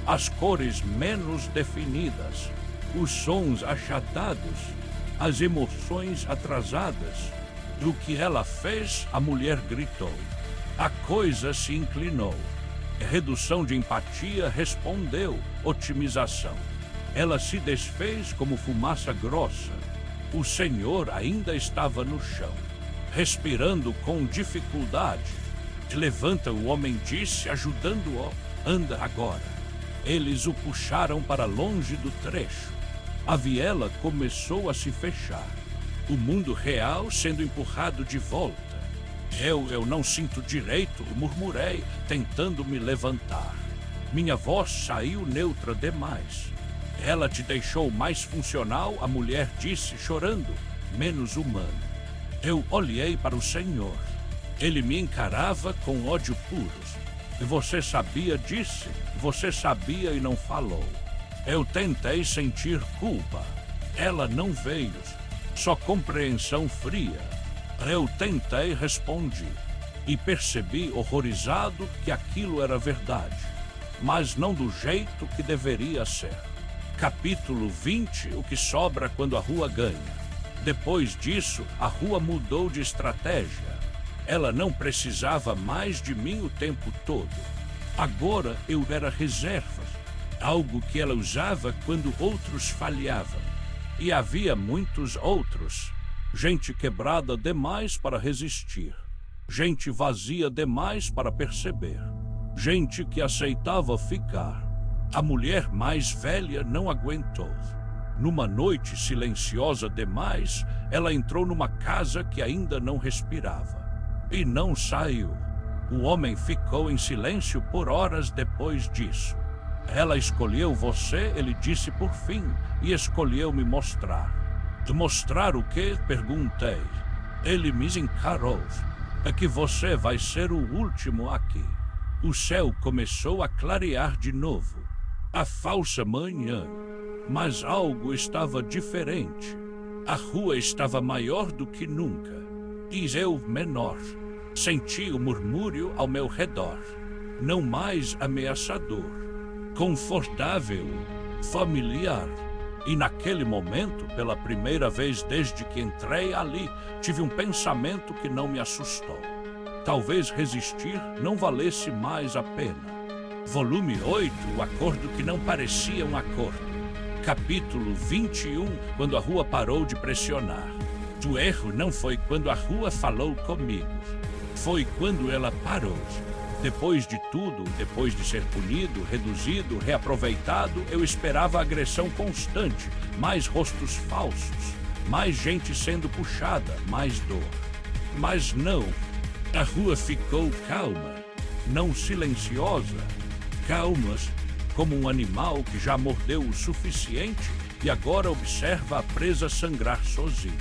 As cores menos definidas. Os sons achatados. As emoções atrasadas. Do que ela fez, a mulher gritou. A coisa se inclinou. Redução de empatia respondeu, otimização. Ela se desfez como fumaça grossa. O senhor ainda estava no chão, respirando com dificuldade. Levanta, o homem disse, ajudando-o. Anda agora. Eles o puxaram para longe do trecho. A viela começou a se fechar. O mundo real sendo empurrado de volta. Eu não sinto direito, murmurei, tentando me levantar. Minha voz saiu neutra demais. Ela te deixou mais funcional, a mulher disse, chorando, menos humano. Eu olhei para o senhor. Ele me encarava com ódio puro. E você sabia, disse. Você sabia e não falou. Eu tentei sentir culpa. Ela não veio. Só compreensão fria. Eu tentei, respondi, e percebi, horrorizado, que aquilo era verdade, mas não do jeito que deveria ser. Capítulo 20, o que sobra quando a rua ganha. Depois disso, a rua mudou de estratégia. Ela não precisava mais de mim o tempo todo. Agora eu era reserva, algo que ela usava quando outros falhavam. E havia muitos outros. Gente quebrada demais para resistir. Gente vazia demais para perceber. Gente que aceitava ficar. A mulher mais velha não aguentou. Numa noite silenciosa demais, ela entrou numa casa que ainda não respirava. E não saiu. O homem ficou em silêncio por horas depois disso. Ela escolheu você, ele disse por fim, e escolheu me mostrar. De mostrar o quê? Perguntei. Ele me encarou. É que você vai ser o último aqui. O céu começou a clarear de novo. A falsa manhã. Mas algo estava diferente. A rua estava maior do que nunca. E eu menor. Senti o murmúrio ao meu redor. Não mais ameaçador. Confortável. Familiar. E naquele momento, pela primeira vez desde que entrei ali, tive um pensamento que não me assustou. Talvez resistir não valesse mais a pena. Volume 8, o acordo que não parecia um acordo. Capítulo 21, quando a rua parou de pressionar. O erro não foi quando a rua falou comigo. Foi quando ela parou. Depois de tudo, depois de ser punido, reduzido, reaproveitado, eu esperava agressão constante, mais rostos falsos, mais gente sendo puxada, mais dor. Mas não, a rua ficou calma, não silenciosa, calmas, como um animal que já mordeu o suficiente e agora observa a presa sangrar sozinha.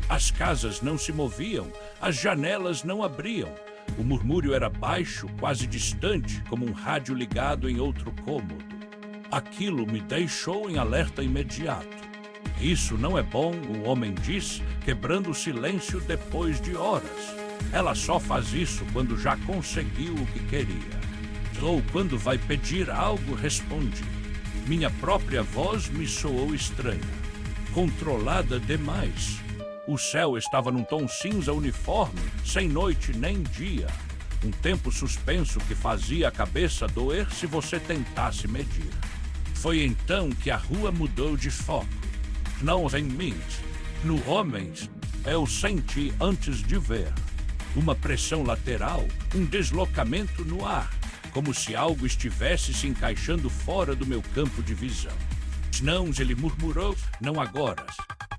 As casas não se moviam, as janelas não abriam. O murmúrio era baixo, quase distante, como um rádio ligado em outro cômodo. Aquilo me deixou em alerta imediato. Isso não é bom, o homem disse, quebrando o silêncio depois de horas. Ela só faz isso quando já conseguiu o que queria. Ou quando vai pedir algo, respondi. Minha própria voz me soou estranha, controlada demais. O céu estava num tom cinza uniforme, sem noite nem dia. Um tempo suspenso que fazia a cabeça doer se você tentasse medir. Foi então que a rua mudou de foco. Não em mim, no homens, eu senti antes de ver. Uma pressão lateral, um deslocamento no ar, como se algo estivesse se encaixando fora do meu campo de visão. Não, ele murmurou, não agora.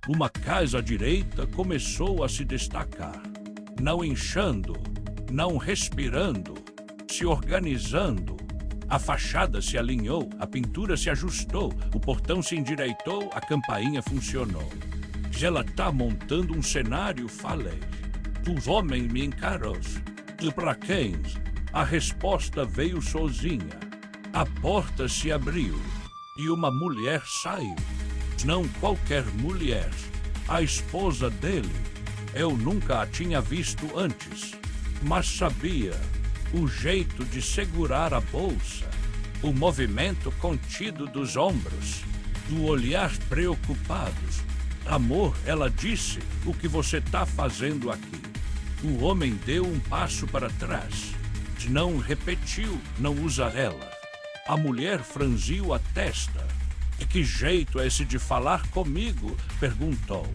Uma casa à direita começou a se destacar. Não inchando, não respirando, se organizando. A fachada se alinhou, a pintura se ajustou, o portão se endireitou, a campainha funcionou. Ela tá montando um cenário, falei. O homem me encarou. E para quem? A resposta veio sozinha. A porta se abriu e uma mulher saiu. Não qualquer mulher, a esposa dele. Eu nunca a tinha visto antes, mas sabia o jeito de segurar a bolsa, o movimento contido dos ombros, o olhar preocupado. Amor, ela disse, o que você tá fazendo aqui? O homem deu um passo para trás. Não repetiu, não usa ela. A mulher franziu a testa. Que jeito é esse de falar comigo? Perguntou.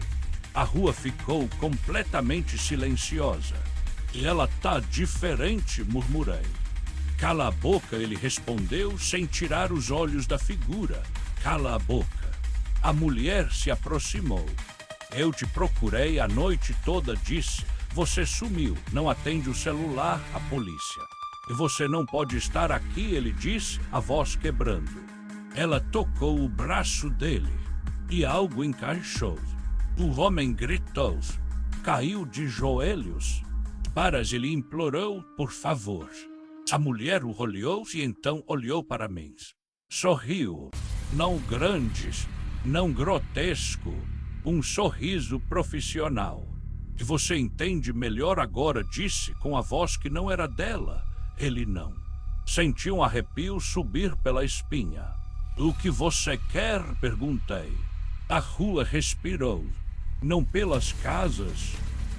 A rua ficou completamente silenciosa. Ela tá diferente, murmurei. Cala a boca, ele respondeu sem tirar os olhos da figura. Cala a boca. A mulher se aproximou. Eu te procurei a noite toda, disse. Você sumiu, não atende o celular, a polícia. E você não pode estar aqui, ele disse, a voz quebrando. Ela tocou o braço dele e algo encaixou. O homem gritou, caiu de joelhos. Paras, ele implorou, por favor. A mulher o olhou e então olhou para mim. Sorriu, não grande, não grotesco, um sorriso profissional. Que você entende melhor agora, disse, com a voz que não era dela. Ele não. Senti um arrepio subir pela espinha. O que você quer? Perguntei. A rua respirou. Não pelas casas,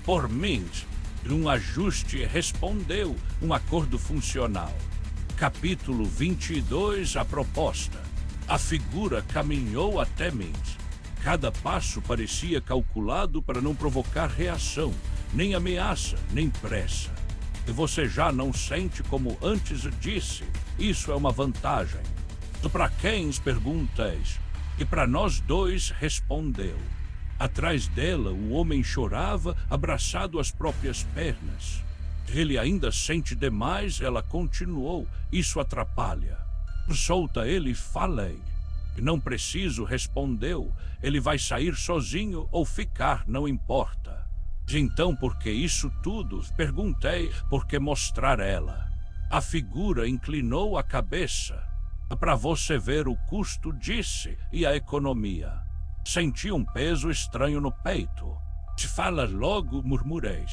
por mim. Um ajuste respondeu, um acordo funcional. Capítulo 22, a proposta. A figura caminhou até mim. Cada passo parecia calculado para não provocar reação, nem ameaça, nem pressa. E você já não sente como antes disse. Isso é uma vantagem. Para quem? Perguntais. E para nós dois, respondeu. Atrás dela, o homem chorava, abraçado às próprias pernas. Ele ainda sente demais, ela continuou. Isso atrapalha. Solta ele, falei. Não preciso, respondeu. Ele vai sair sozinho ou ficar, não importa. Então, por que isso tudo? Perguntei, por que mostrar ela? A figura inclinou a cabeça. Para você ver o custo, disse, e a economia. Senti um peso estranho no peito. Te fala logo, murmurei.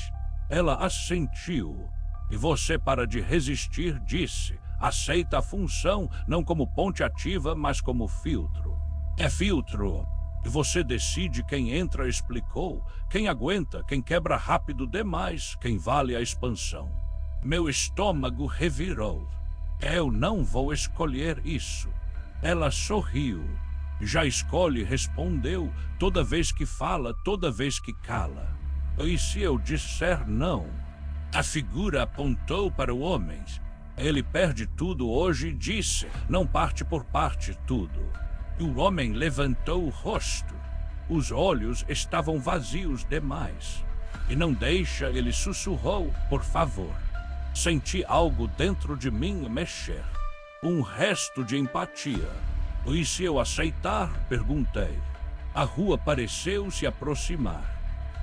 Ela assentiu. E você para de resistir, disse. Aceita a função, não como ponte ativa, mas como filtro. É filtro. E você decide quem entra, explicou. Quem aguenta, quem quebra rápido demais, quem vale a expansão. Meu estômago revirou. Eu não vou escolher isso. Ela sorriu. Já escolhe, respondeu, toda vez que fala, toda vez que cala. E se eu disser não? A figura apontou para o homem. Ele perde tudo hoje e disse, não parte por parte tudo. E o homem levantou o rosto. Os olhos estavam vazios demais. E não deixa, ele sussurrou, por favor. Senti algo dentro de mim mexer. Um resto de empatia. E se eu aceitar? Perguntei. A rua pareceu se aproximar.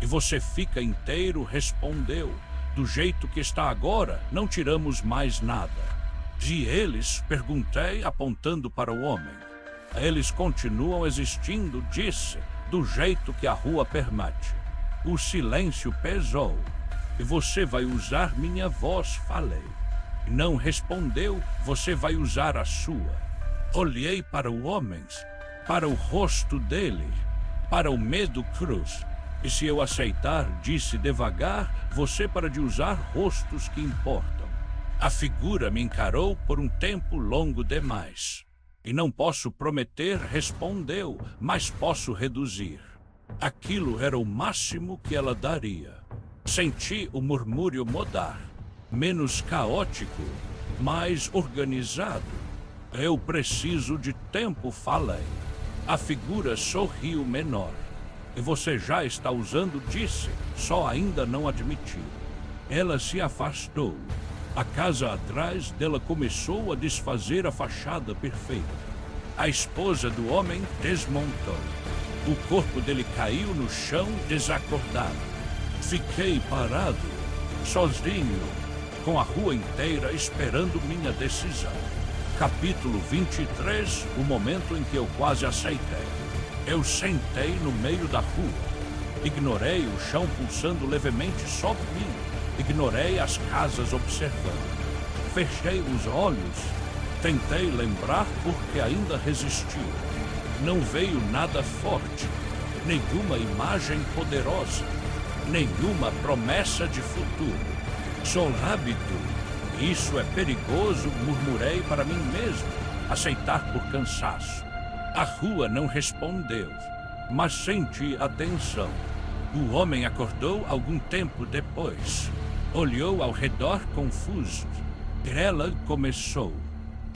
E você fica inteiro? Respondeu. Do jeito que está agora, não tiramos mais nada. E eles? Perguntei, apontando para o homem. Eles continuam existindo, disse, do jeito que a rua permite. O silêncio pesou. E você vai usar minha voz, falei. Não respondeu, você vai usar a sua. Olhei para o homem, para o rosto dele, para o medo cruz. E se eu aceitar, disse devagar, você para de usar rostos que importam. A figura me encarou por um tempo longo demais. E não posso prometer, respondeu, mas posso reduzir. Aquilo era o máximo que ela daria. Senti o murmúrio mudar. Menos caótico, mais organizado. Eu preciso de tempo, falei. A figura sorriu menor. E você já está usando, disse, só ainda não admitiu. Ela se afastou. A casa atrás dela começou a desfazer a fachada perfeita. A esposa do homem desmontou. O corpo dele caiu no chão desacordado. Fiquei parado, sozinho, com a rua inteira esperando minha decisão. Capítulo 23, o momento em que eu quase aceitei. Eu sentei no meio da rua. Ignorei o chão pulsando levemente sobre mim. Ignorei as casas observando. Fechei os olhos. Tentei lembrar porque ainda resistiu. Não veio nada forte. Nenhuma imagem poderosa. Nenhuma promessa de futuro. Sou rápido. Isso é perigoso, murmurei para mim mesmo. Aceitar por cansaço. A rua não respondeu, mas senti a tensão. O homem acordou algum tempo depois. Olhou ao redor confuso. Ela começou.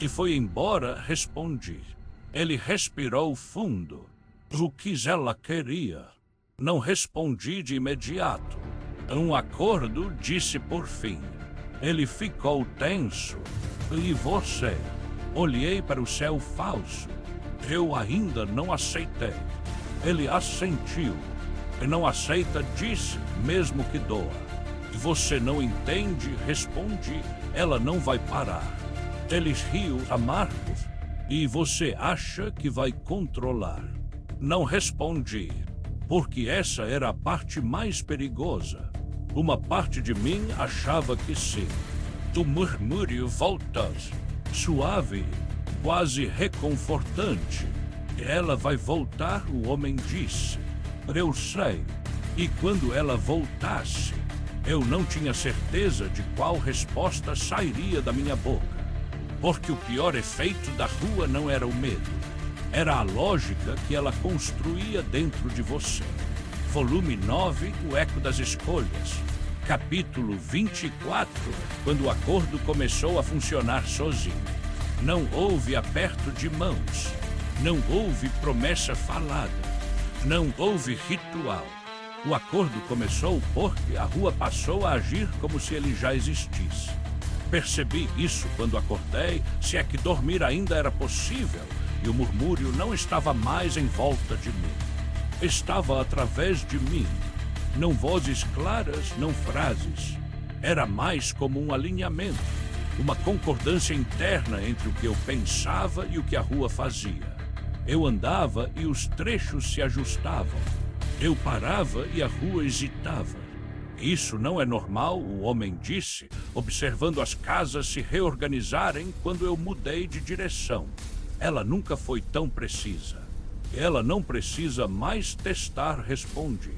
E foi embora, respondi. Ele respirou fundo. O que ela queria? Não respondi de imediato. Um acordo, disse por fim. Ele ficou tenso. E você? Olhei para o céu falso. Eu ainda não aceitei. Ele assentiu. E não aceita, disse, mesmo que doa. Você não entende, respondi. Ela não vai parar. Ele riu amargo. E você acha que vai controlar? Não respondi, porque essa era a parte mais perigosa. Uma parte de mim achava que sim. O murmúrio voltou, suave, quase reconfortante. Ela vai voltar, o homem disse. Eu sei. E quando ela voltasse, eu não tinha certeza de qual resposta sairia da minha boca. Porque o pior efeito da rua não era o medo. Era a lógica que ela construía dentro de você. Volume 9, o eco das escolhas. Capítulo 24, quando o acordo começou a funcionar sozinho. Não houve aperto de mãos. Não houve promessa falada. Não houve ritual. O acordo começou porque a rua passou a agir como se ele já existisse. Percebi isso quando acordei, se é que dormir ainda era possível, e o murmúrio não estava mais em volta de mim. Estava através de mim. Não vozes claras, não frases. Era mais como um alinhamento, uma concordância interna entre o que eu pensava e o que a rua fazia. Eu andava e os trechos se ajustavam. Eu parava e a rua hesitava. Isso não é normal, o homem disse, observando as casas se reorganizarem quando eu mudei de direção. Ela nunca foi tão precisa. Ela não precisa mais testar, respondi.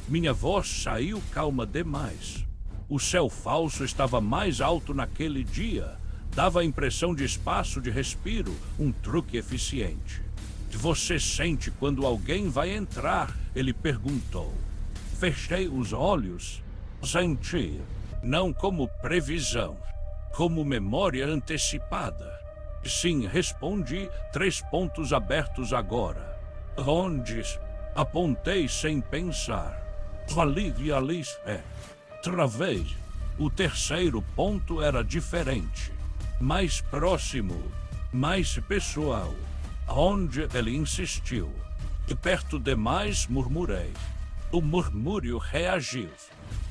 Minha voz saiu calma demais. O céu falso estava mais alto naquele dia. Dava a impressão de espaço de respiro, um truque eficiente. Você sente quando alguém vai entrar? Ele perguntou. Fechei os olhos. Senti. Não como previsão, como memória antecipada. Sim, respondi, 3 pontos abertos agora. Onde? Apontei sem pensar. Ali e ali travei. O terceiro ponto era diferente. Mais próximo, mais pessoal. Onde ele insistiu. E perto demais murmurei. O murmúrio reagiu.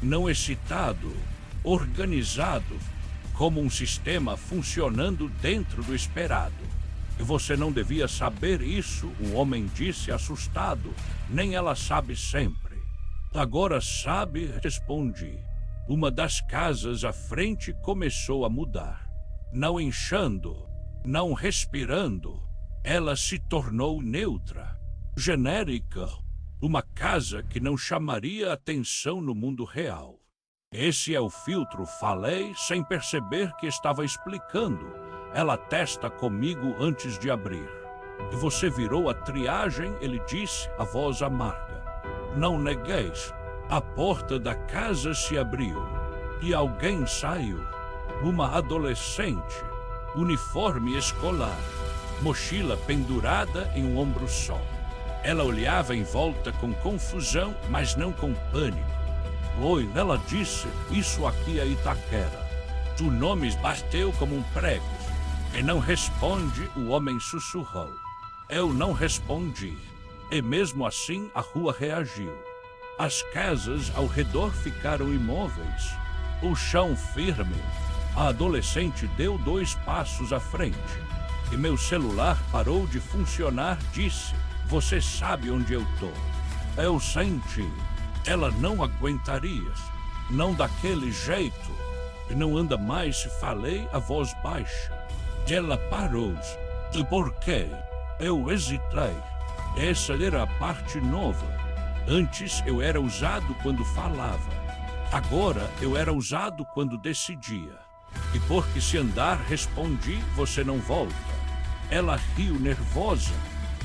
Não excitado, organizado, como um sistema funcionando dentro do esperado. E você não devia saber isso, o homem disse assustado. Nem ela sabe sempre. Agora sabe, respondi. Uma das casas à frente começou a mudar. Não inchando, não respirando, ela se tornou neutra, genérica. Uma casa que não chamaria atenção no mundo real. Esse é o filtro, falei, sem perceber que estava explicando. Ela testa comigo antes de abrir. E você virou a triagem, ele disse, a voz amarga. Não negueis. A porta da casa se abriu. E alguém saiu. Uma adolescente. Uniforme escolar. Mochila pendurada em um ombro só. Ela olhava em volta com confusão, mas não com pânico. Oi, ela disse, isso aqui é Itaquera. O nome bateu como um prego. E não responde, o homem sussurrou. Eu não respondi. E mesmo assim a rua reagiu. As casas ao redor ficaram imóveis. O chão firme. A adolescente deu 2 passos à frente. E meu celular parou de funcionar, disse. Você sabe onde eu tô. Eu senti. Ela não aguentaria. Não daquele jeito. E não anda mais, falei a voz baixa. Ela parou. E por quê? Eu hesitei. Essa era a parte nova. Antes eu era usado quando falava. Agora eu era usado quando decidia. E porque se andar, respondi, você não volta. Ela riu nervosa.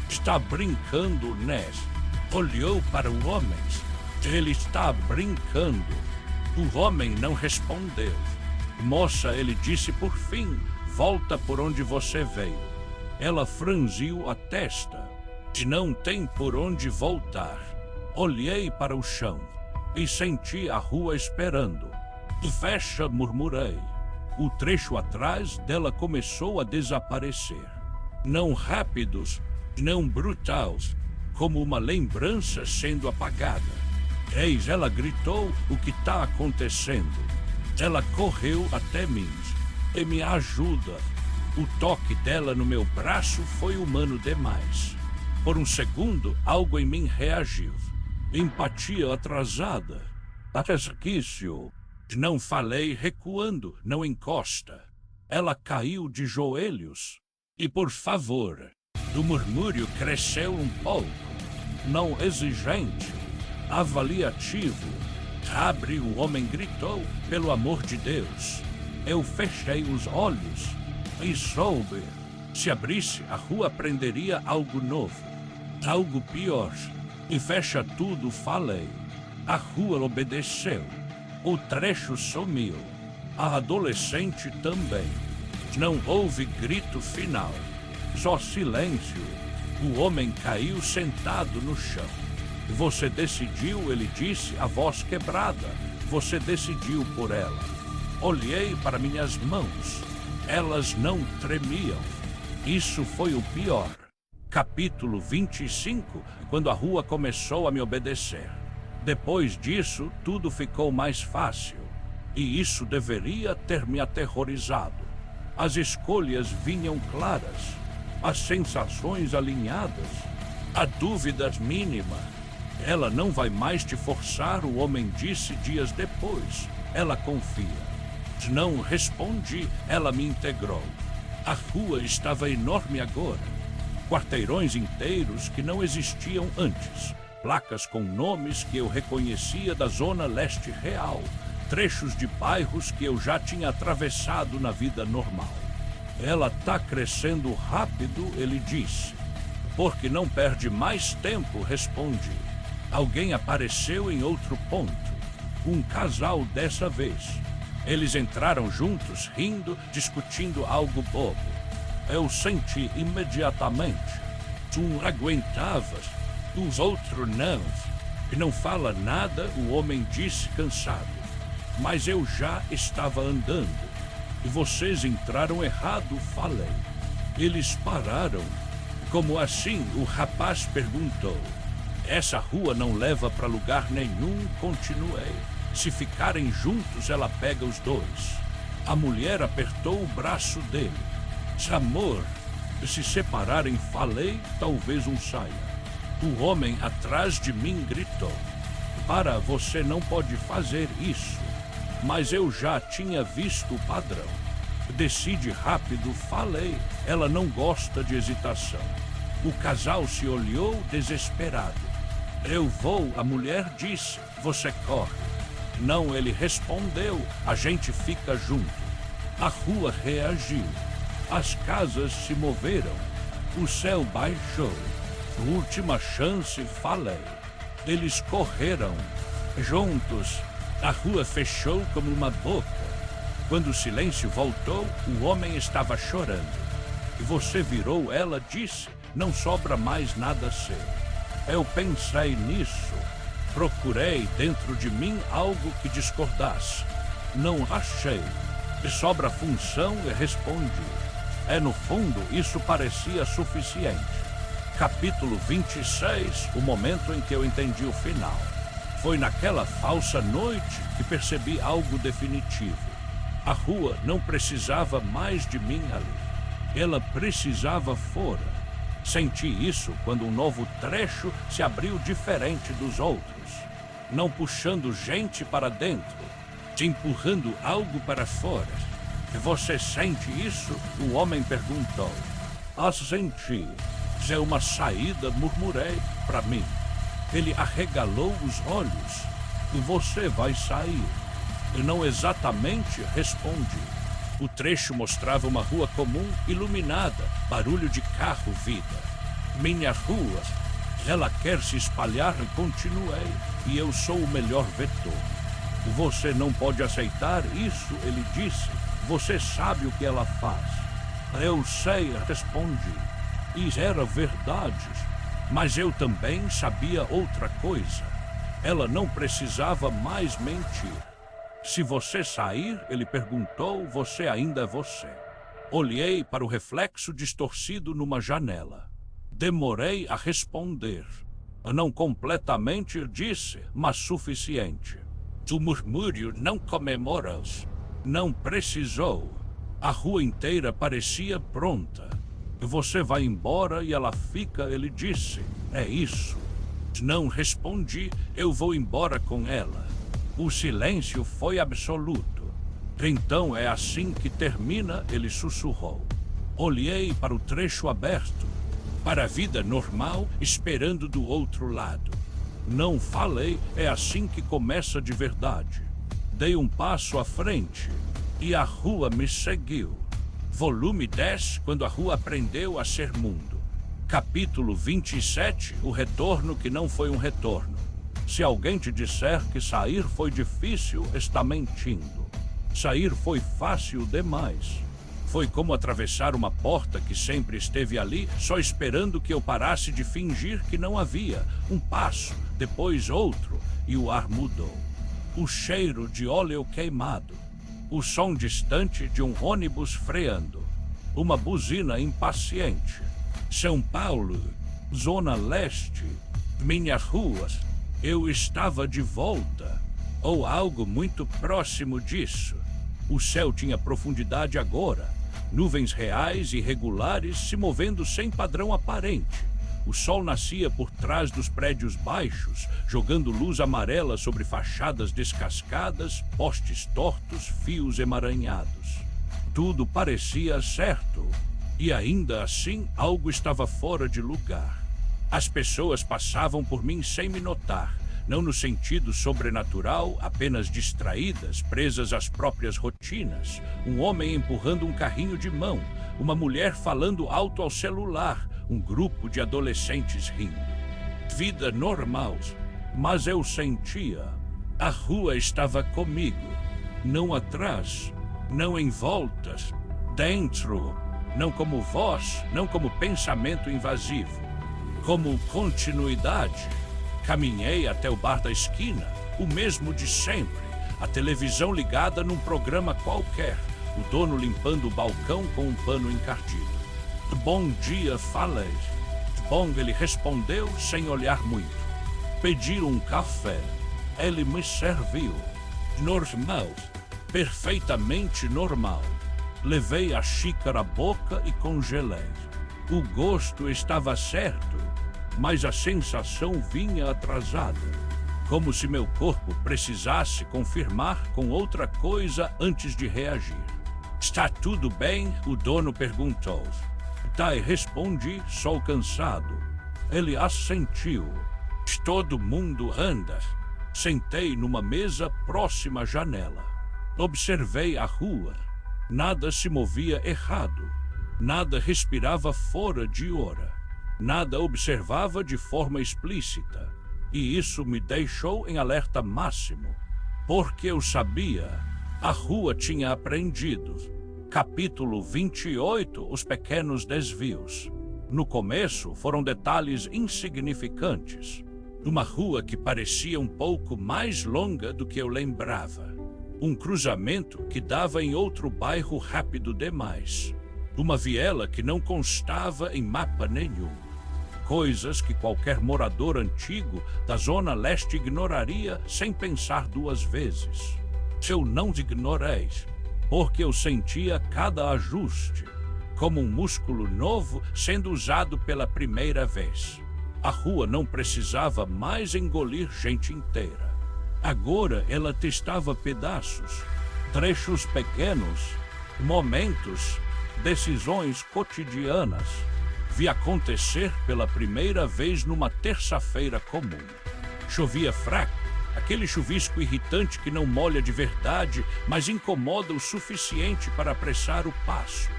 Está brincando, né? Olhou para o homem. Ele está brincando. O homem não respondeu. Moça, ele disse por fim, volta por onde você veio. Ela franziu a testa. E não tem por onde voltar. Olhei para o chão e senti a rua esperando. Fecha, murmurei. O trecho atrás dela começou a desaparecer. Não rápidos, não brutais, como uma lembrança sendo apagada. Eis, ela gritou, o que está acontecendo? Ela correu até mim e me ajuda. O toque dela no meu braço foi humano demais. Por um segundo, algo em mim reagiu. Empatia atrasada. Resquício. Não falei recuando, não encosta. Ela caiu de joelhos. E por favor, o murmúrio cresceu um pouco. Não exigente, avaliativo. Abre, o homem gritou, pelo amor de Deus. Eu fechei os olhos e soube. Se abrisse, a rua aprenderia algo novo, algo pior. E fecha tudo, falei. A rua obedeceu. O trecho sumiu. A adolescente também. Não houve grito final. Só silêncio. O homem caiu sentado no chão. Você decidiu, ele disse, a voz quebrada. Você decidiu por ela. Olhei para minhas mãos. Elas não tremiam. Isso foi o pior. Capítulo 25, quando a rua começou a me obedecer. Depois disso, tudo ficou mais fácil. E isso deveria ter me aterrorizado. As escolhas vinham claras. As sensações alinhadas. A dúvida mínima. Ela não vai mais te forçar, o homem disse dias depois. Ela confia. Não respondi, ela me integrou. A rua estava enorme agora. Quarteirões inteiros que não existiam antes. Placas com nomes que eu reconhecia da zona leste real. Trechos de bairros que eu já tinha atravessado na vida normal. Ela tá crescendo rápido, ele disse. Porque não perde mais tempo, respondi. Alguém apareceu em outro ponto. Um casal dessa vez. Eles entraram juntos, rindo, discutindo algo bobo. Eu senti imediatamente. Tu aguentavas, os outros não. E não fala nada, o homem disse cansado. Mas eu já estava andando. E vocês entraram errado, falei. Eles pararam. Como assim? O rapaz perguntou. Essa rua não leva para lugar nenhum, continuei. Se ficarem juntos, ela pega os dois. A mulher apertou o braço dele. Amor, se separarem, falei, talvez um saia. O homem atrás de mim gritou. Para, você não pode fazer isso. Mas eu já tinha visto o padrão. Decide rápido, falei. Ela não gosta de hesitação. O casal se olhou desesperado. Eu vou, a mulher disse. Você corre. Não, ele respondeu. A gente fica junto. A rua reagiu. As casas se moveram. O céu baixou. Última chance, falei. Eles correram. Juntos. A rua fechou como uma boca. Quando o silêncio voltou, o homem estava chorando. E você virou, ela disse. Não sobra mais nada seu. Eu pensei nisso. Procurei dentro de mim algo que discordasse. Não achei. E sobre a função, respondi. No fundo, isso parecia suficiente. Capítulo 26, o momento em que eu entendi o final. Foi naquela falsa noite que percebi algo definitivo. A rua não precisava mais de mim ali. Ela precisava fora. Senti isso quando um novo trecho se abriu diferente dos outros. Não puxando gente para dentro, te empurrando algo para fora. Você sente isso? O homem perguntou. Senti. É uma saída, murmurei para mim. Ele arregalou os olhos. Você vai sair. Eu não exatamente respondi. O trecho mostrava uma rua comum, iluminada, barulho de carro, vida. Minha rua, ela quer se espalhar, continuei, e eu sou o melhor vetor. Você não pode aceitar isso, ele disse. Você sabe o que ela faz. Eu sei, respondi. Isso era verdade, mas eu também sabia outra coisa. Ela não precisava mais mentir. Se você sair, ele perguntou, você ainda é você. Olhei para o reflexo distorcido numa janela. Demorei a responder. Não completamente, disse, mas suficiente. O murmúrio não comemoras. Não precisou. A rua inteira parecia pronta. Você vai embora e ela fica, ele disse. É isso. Não respondi, eu vou embora com ela. O silêncio foi absoluto. Então é assim que termina, ele sussurrou. Olhei para o trecho aberto, para a vida normal, esperando do outro lado. Não falei, é assim que começa de verdade. Dei um passo à frente e a rua me seguiu. Volume 10, quando a rua aprendeu a ser mundo. Capítulo 27, o retorno que não foi um retorno. Se alguém te disser que sair foi difícil, está mentindo. Sair foi fácil demais. Foi como atravessar uma porta que sempre esteve ali, só esperando que eu parasse de fingir que não havia. Um passo, depois outro, e o ar mudou. O cheiro de óleo queimado. O som distante de um ônibus freando. Uma buzina impaciente. São Paulo, Zona Leste, minha rua. Eu estava de volta, ou algo muito próximo disso. O céu tinha profundidade agora. Nuvens reais e regulares se movendo sem padrão aparente. O sol nascia por trás dos prédios baixos, jogando luz amarela sobre fachadas descascadas, postes tortos, fios emaranhados. Tudo parecia certo, e ainda assim algo estava fora de lugar. As pessoas passavam por mim sem me notar, não no sentido sobrenatural, apenas distraídas, presas às próprias rotinas. Um homem empurrando um carrinho de mão, uma mulher falando alto ao celular, um grupo de adolescentes rindo. Vida normal, mas eu sentia. A rua estava comigo, não atrás, não em voltas, dentro, não como voz, não como pensamento invasivo, como continuidade. Caminhei até o bar da esquina, o mesmo de sempre, a televisão ligada num programa qualquer, o dono limpando o balcão com um pano encardido. Bom dia, falei. Bom, ele respondeu sem olhar muito. Pedi um café. Ele me serviu. Normal, perfeitamente normal. Levei a xícara à boca e congelei. O gosto estava certo, mas a sensação vinha atrasada, como se meu corpo precisasse confirmar com outra coisa antes de reagir. Está tudo bem? O dono perguntou. Tá, e respondi, sou cansado. Ele assentiu. Todo mundo anda. Sentei numa mesa próxima à janela. Observei a rua. Nada se movia errado. Nada respirava fora de hora. Nada observava de forma explícita. E isso me deixou em alerta máximo. Porque eu sabia, a rua tinha aprendido. Capítulo 28, os pequenos desvios. No começo foram detalhes insignificantes. Uma rua que parecia um pouco mais longa do que eu lembrava. Um cruzamento que dava em outro bairro rápido demais. Uma viela que não constava em mapa nenhum. Coisas que qualquer morador antigo da Zona Leste ignoraria sem pensar duas vezes. Eu não ignorei, porque eu sentia cada ajuste, como um músculo novo sendo usado pela primeira vez. A rua não precisava mais engolir gente inteira. Agora ela testava pedaços, trechos pequenos, momentos, decisões cotidianas. Vi acontecer pela primeira vez numa terça-feira comum. Chovia fraco, aquele chuvisco irritante que não molha de verdade, mas incomoda o suficiente para apressar o passo.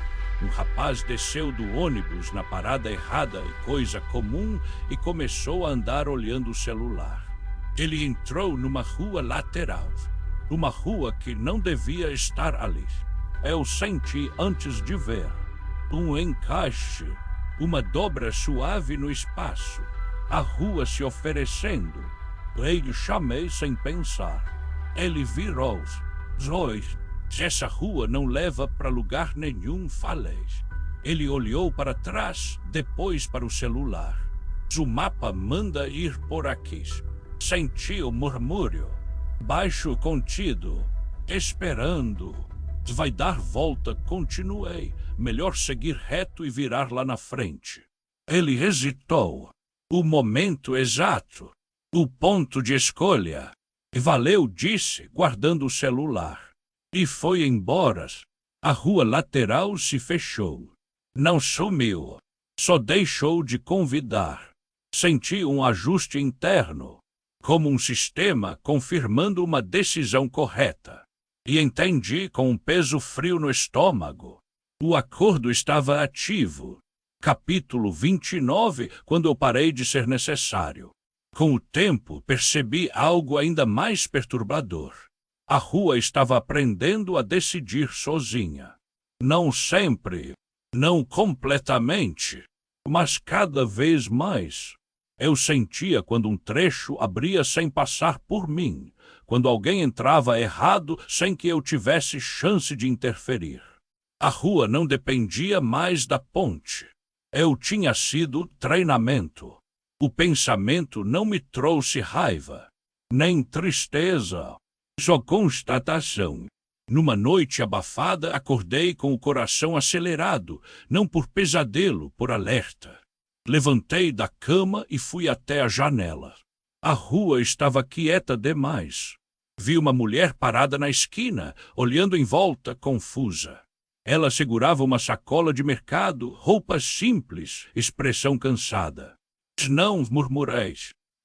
Um rapaz desceu do ônibus na parada errada e coisa comum e começou a andar olhando o celular. Ele entrou numa rua lateral, uma rua que não devia estar ali. Eu senti antes de ver um encaixe, uma dobra suave no espaço, a rua se oferecendo. Eu chamei sem pensar. Ele virou. Zoe, essa rua não leva para lugar nenhum, falei. Ele olhou para trás, depois para o celular. O mapa manda ir por aqui. Senti o murmúrio. Baixo contido. Esperando. Vai dar volta, continuei. Melhor seguir reto e virar lá na frente. Ele hesitou. O momento exato. O ponto de escolha. Valeu, disse, guardando o celular. E foi embora. A rua lateral se fechou. Não sumiu. Só deixou de convidar. Senti um ajuste interno, como um sistema confirmando uma decisão correta. E entendi com um peso frio no estômago. O acordo estava ativo. Capítulo 29, quando eu parei de ser necessário. Com o tempo, percebi algo ainda mais perturbador. A rua estava aprendendo a decidir sozinha. Não sempre, não completamente, mas cada vez mais. Eu sentia quando um trecho abria sem passar por mim, quando alguém entrava errado sem que eu tivesse chance de interferir. A rua não dependia mais da ponte. Eu tinha sido treinamento. O pensamento não me trouxe raiva, nem tristeza, só constatação. Numa noite abafada, acordei com o coração acelerado, não por pesadelo, por alerta. Levantei da cama e fui até a janela. A rua estava quieta demais. Vi uma mulher parada na esquina, olhando em volta, confusa. Ela segurava uma sacola de mercado, roupas simples, expressão cansada. Não, murmurei.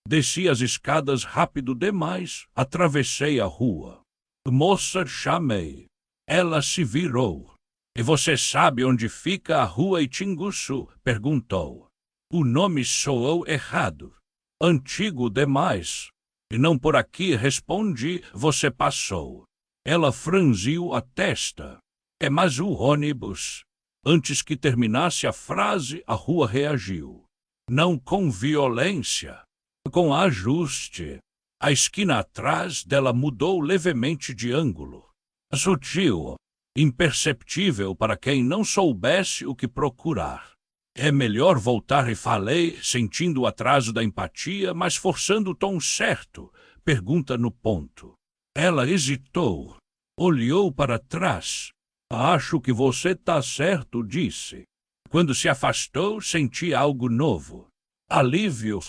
Desci as escadas rápido demais, atravessei a rua. Moça, chamei. Ela se virou. E você sabe onde fica a rua Itinguçu? Perguntou. O nome soou errado, antigo demais. E não por aqui, respondi, você passou. Ela franziu a testa. É mais o ônibus. Antes que terminasse a frase, a rua reagiu. Não com violência, com ajuste. A esquina atrás dela mudou levemente de ângulo. Sutil, imperceptível para quem não soubesse o que procurar. É melhor voltar, e falei, sentindo o atraso da empatia, mas forçando o tom certo. Pergunta no ponto. Ela hesitou, olhou para trás. Acho que você tá certo, disse. Quando se afastou, senti algo novo. Alívio,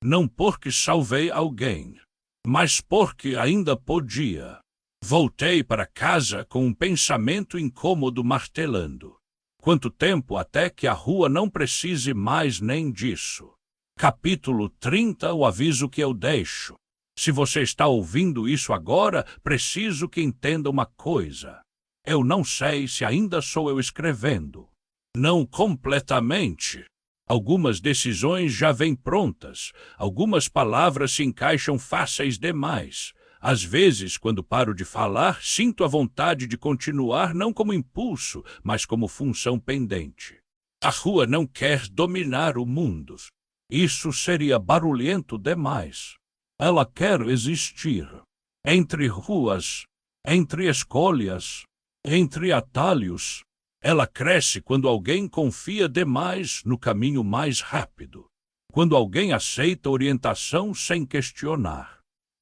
não porque salvei alguém, mas porque ainda podia. Voltei para casa com um pensamento incômodo martelando. Quanto tempo até que a rua não precise mais nem disso? Capítulo 30, o aviso que eu deixo. Se você está ouvindo isso agora, preciso que entenda uma coisa. Eu não sei se ainda sou eu escrevendo. Não completamente. Algumas decisões já vêm prontas. Algumas palavras se encaixam fáceis demais. Às vezes, quando paro de falar, sinto a vontade de continuar não como impulso, mas como função pendente. A rua não quer dominar o mundo. Isso seria barulhento demais. Ela quer existir. Entre ruas, entre escolhas, entre atalhos. Ela cresce quando alguém confia demais no caminho mais rápido. Quando alguém aceita orientação sem questionar.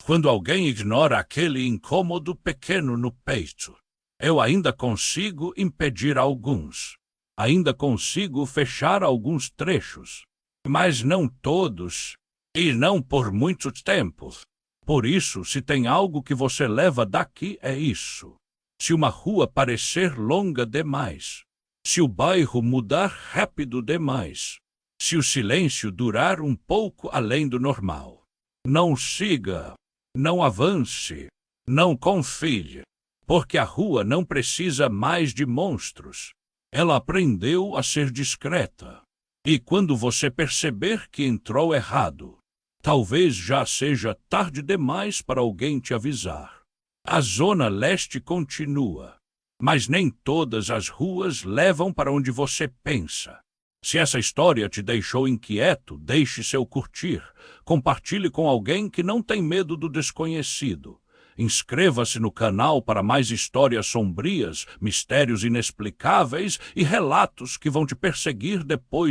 Quando alguém ignora aquele incômodo pequeno no peito. Eu ainda consigo impedir alguns. Ainda consigo fechar alguns trechos. Mas não todos. E não por muito tempo. Por isso, se tem algo que você leva daqui, é isso. Se uma rua parecer longa demais. Se o bairro mudar rápido demais. Se o silêncio durar um pouco além do normal. Não siga. Não avance, não confie, porque a rua não precisa mais de monstros. Ela aprendeu a ser discreta. E quando você perceber que entrou errado, talvez já seja tarde demais para alguém te avisar. A Zona Leste continua, mas nem todas as ruas levam para onde você pensa. Se essa história te deixou inquieto, deixe seu curtir. Compartilhe com alguém que não tem medo do desconhecido. Inscreva-se no canal para mais histórias sombrias, mistérios inexplicáveis e relatos que vão te perseguir depois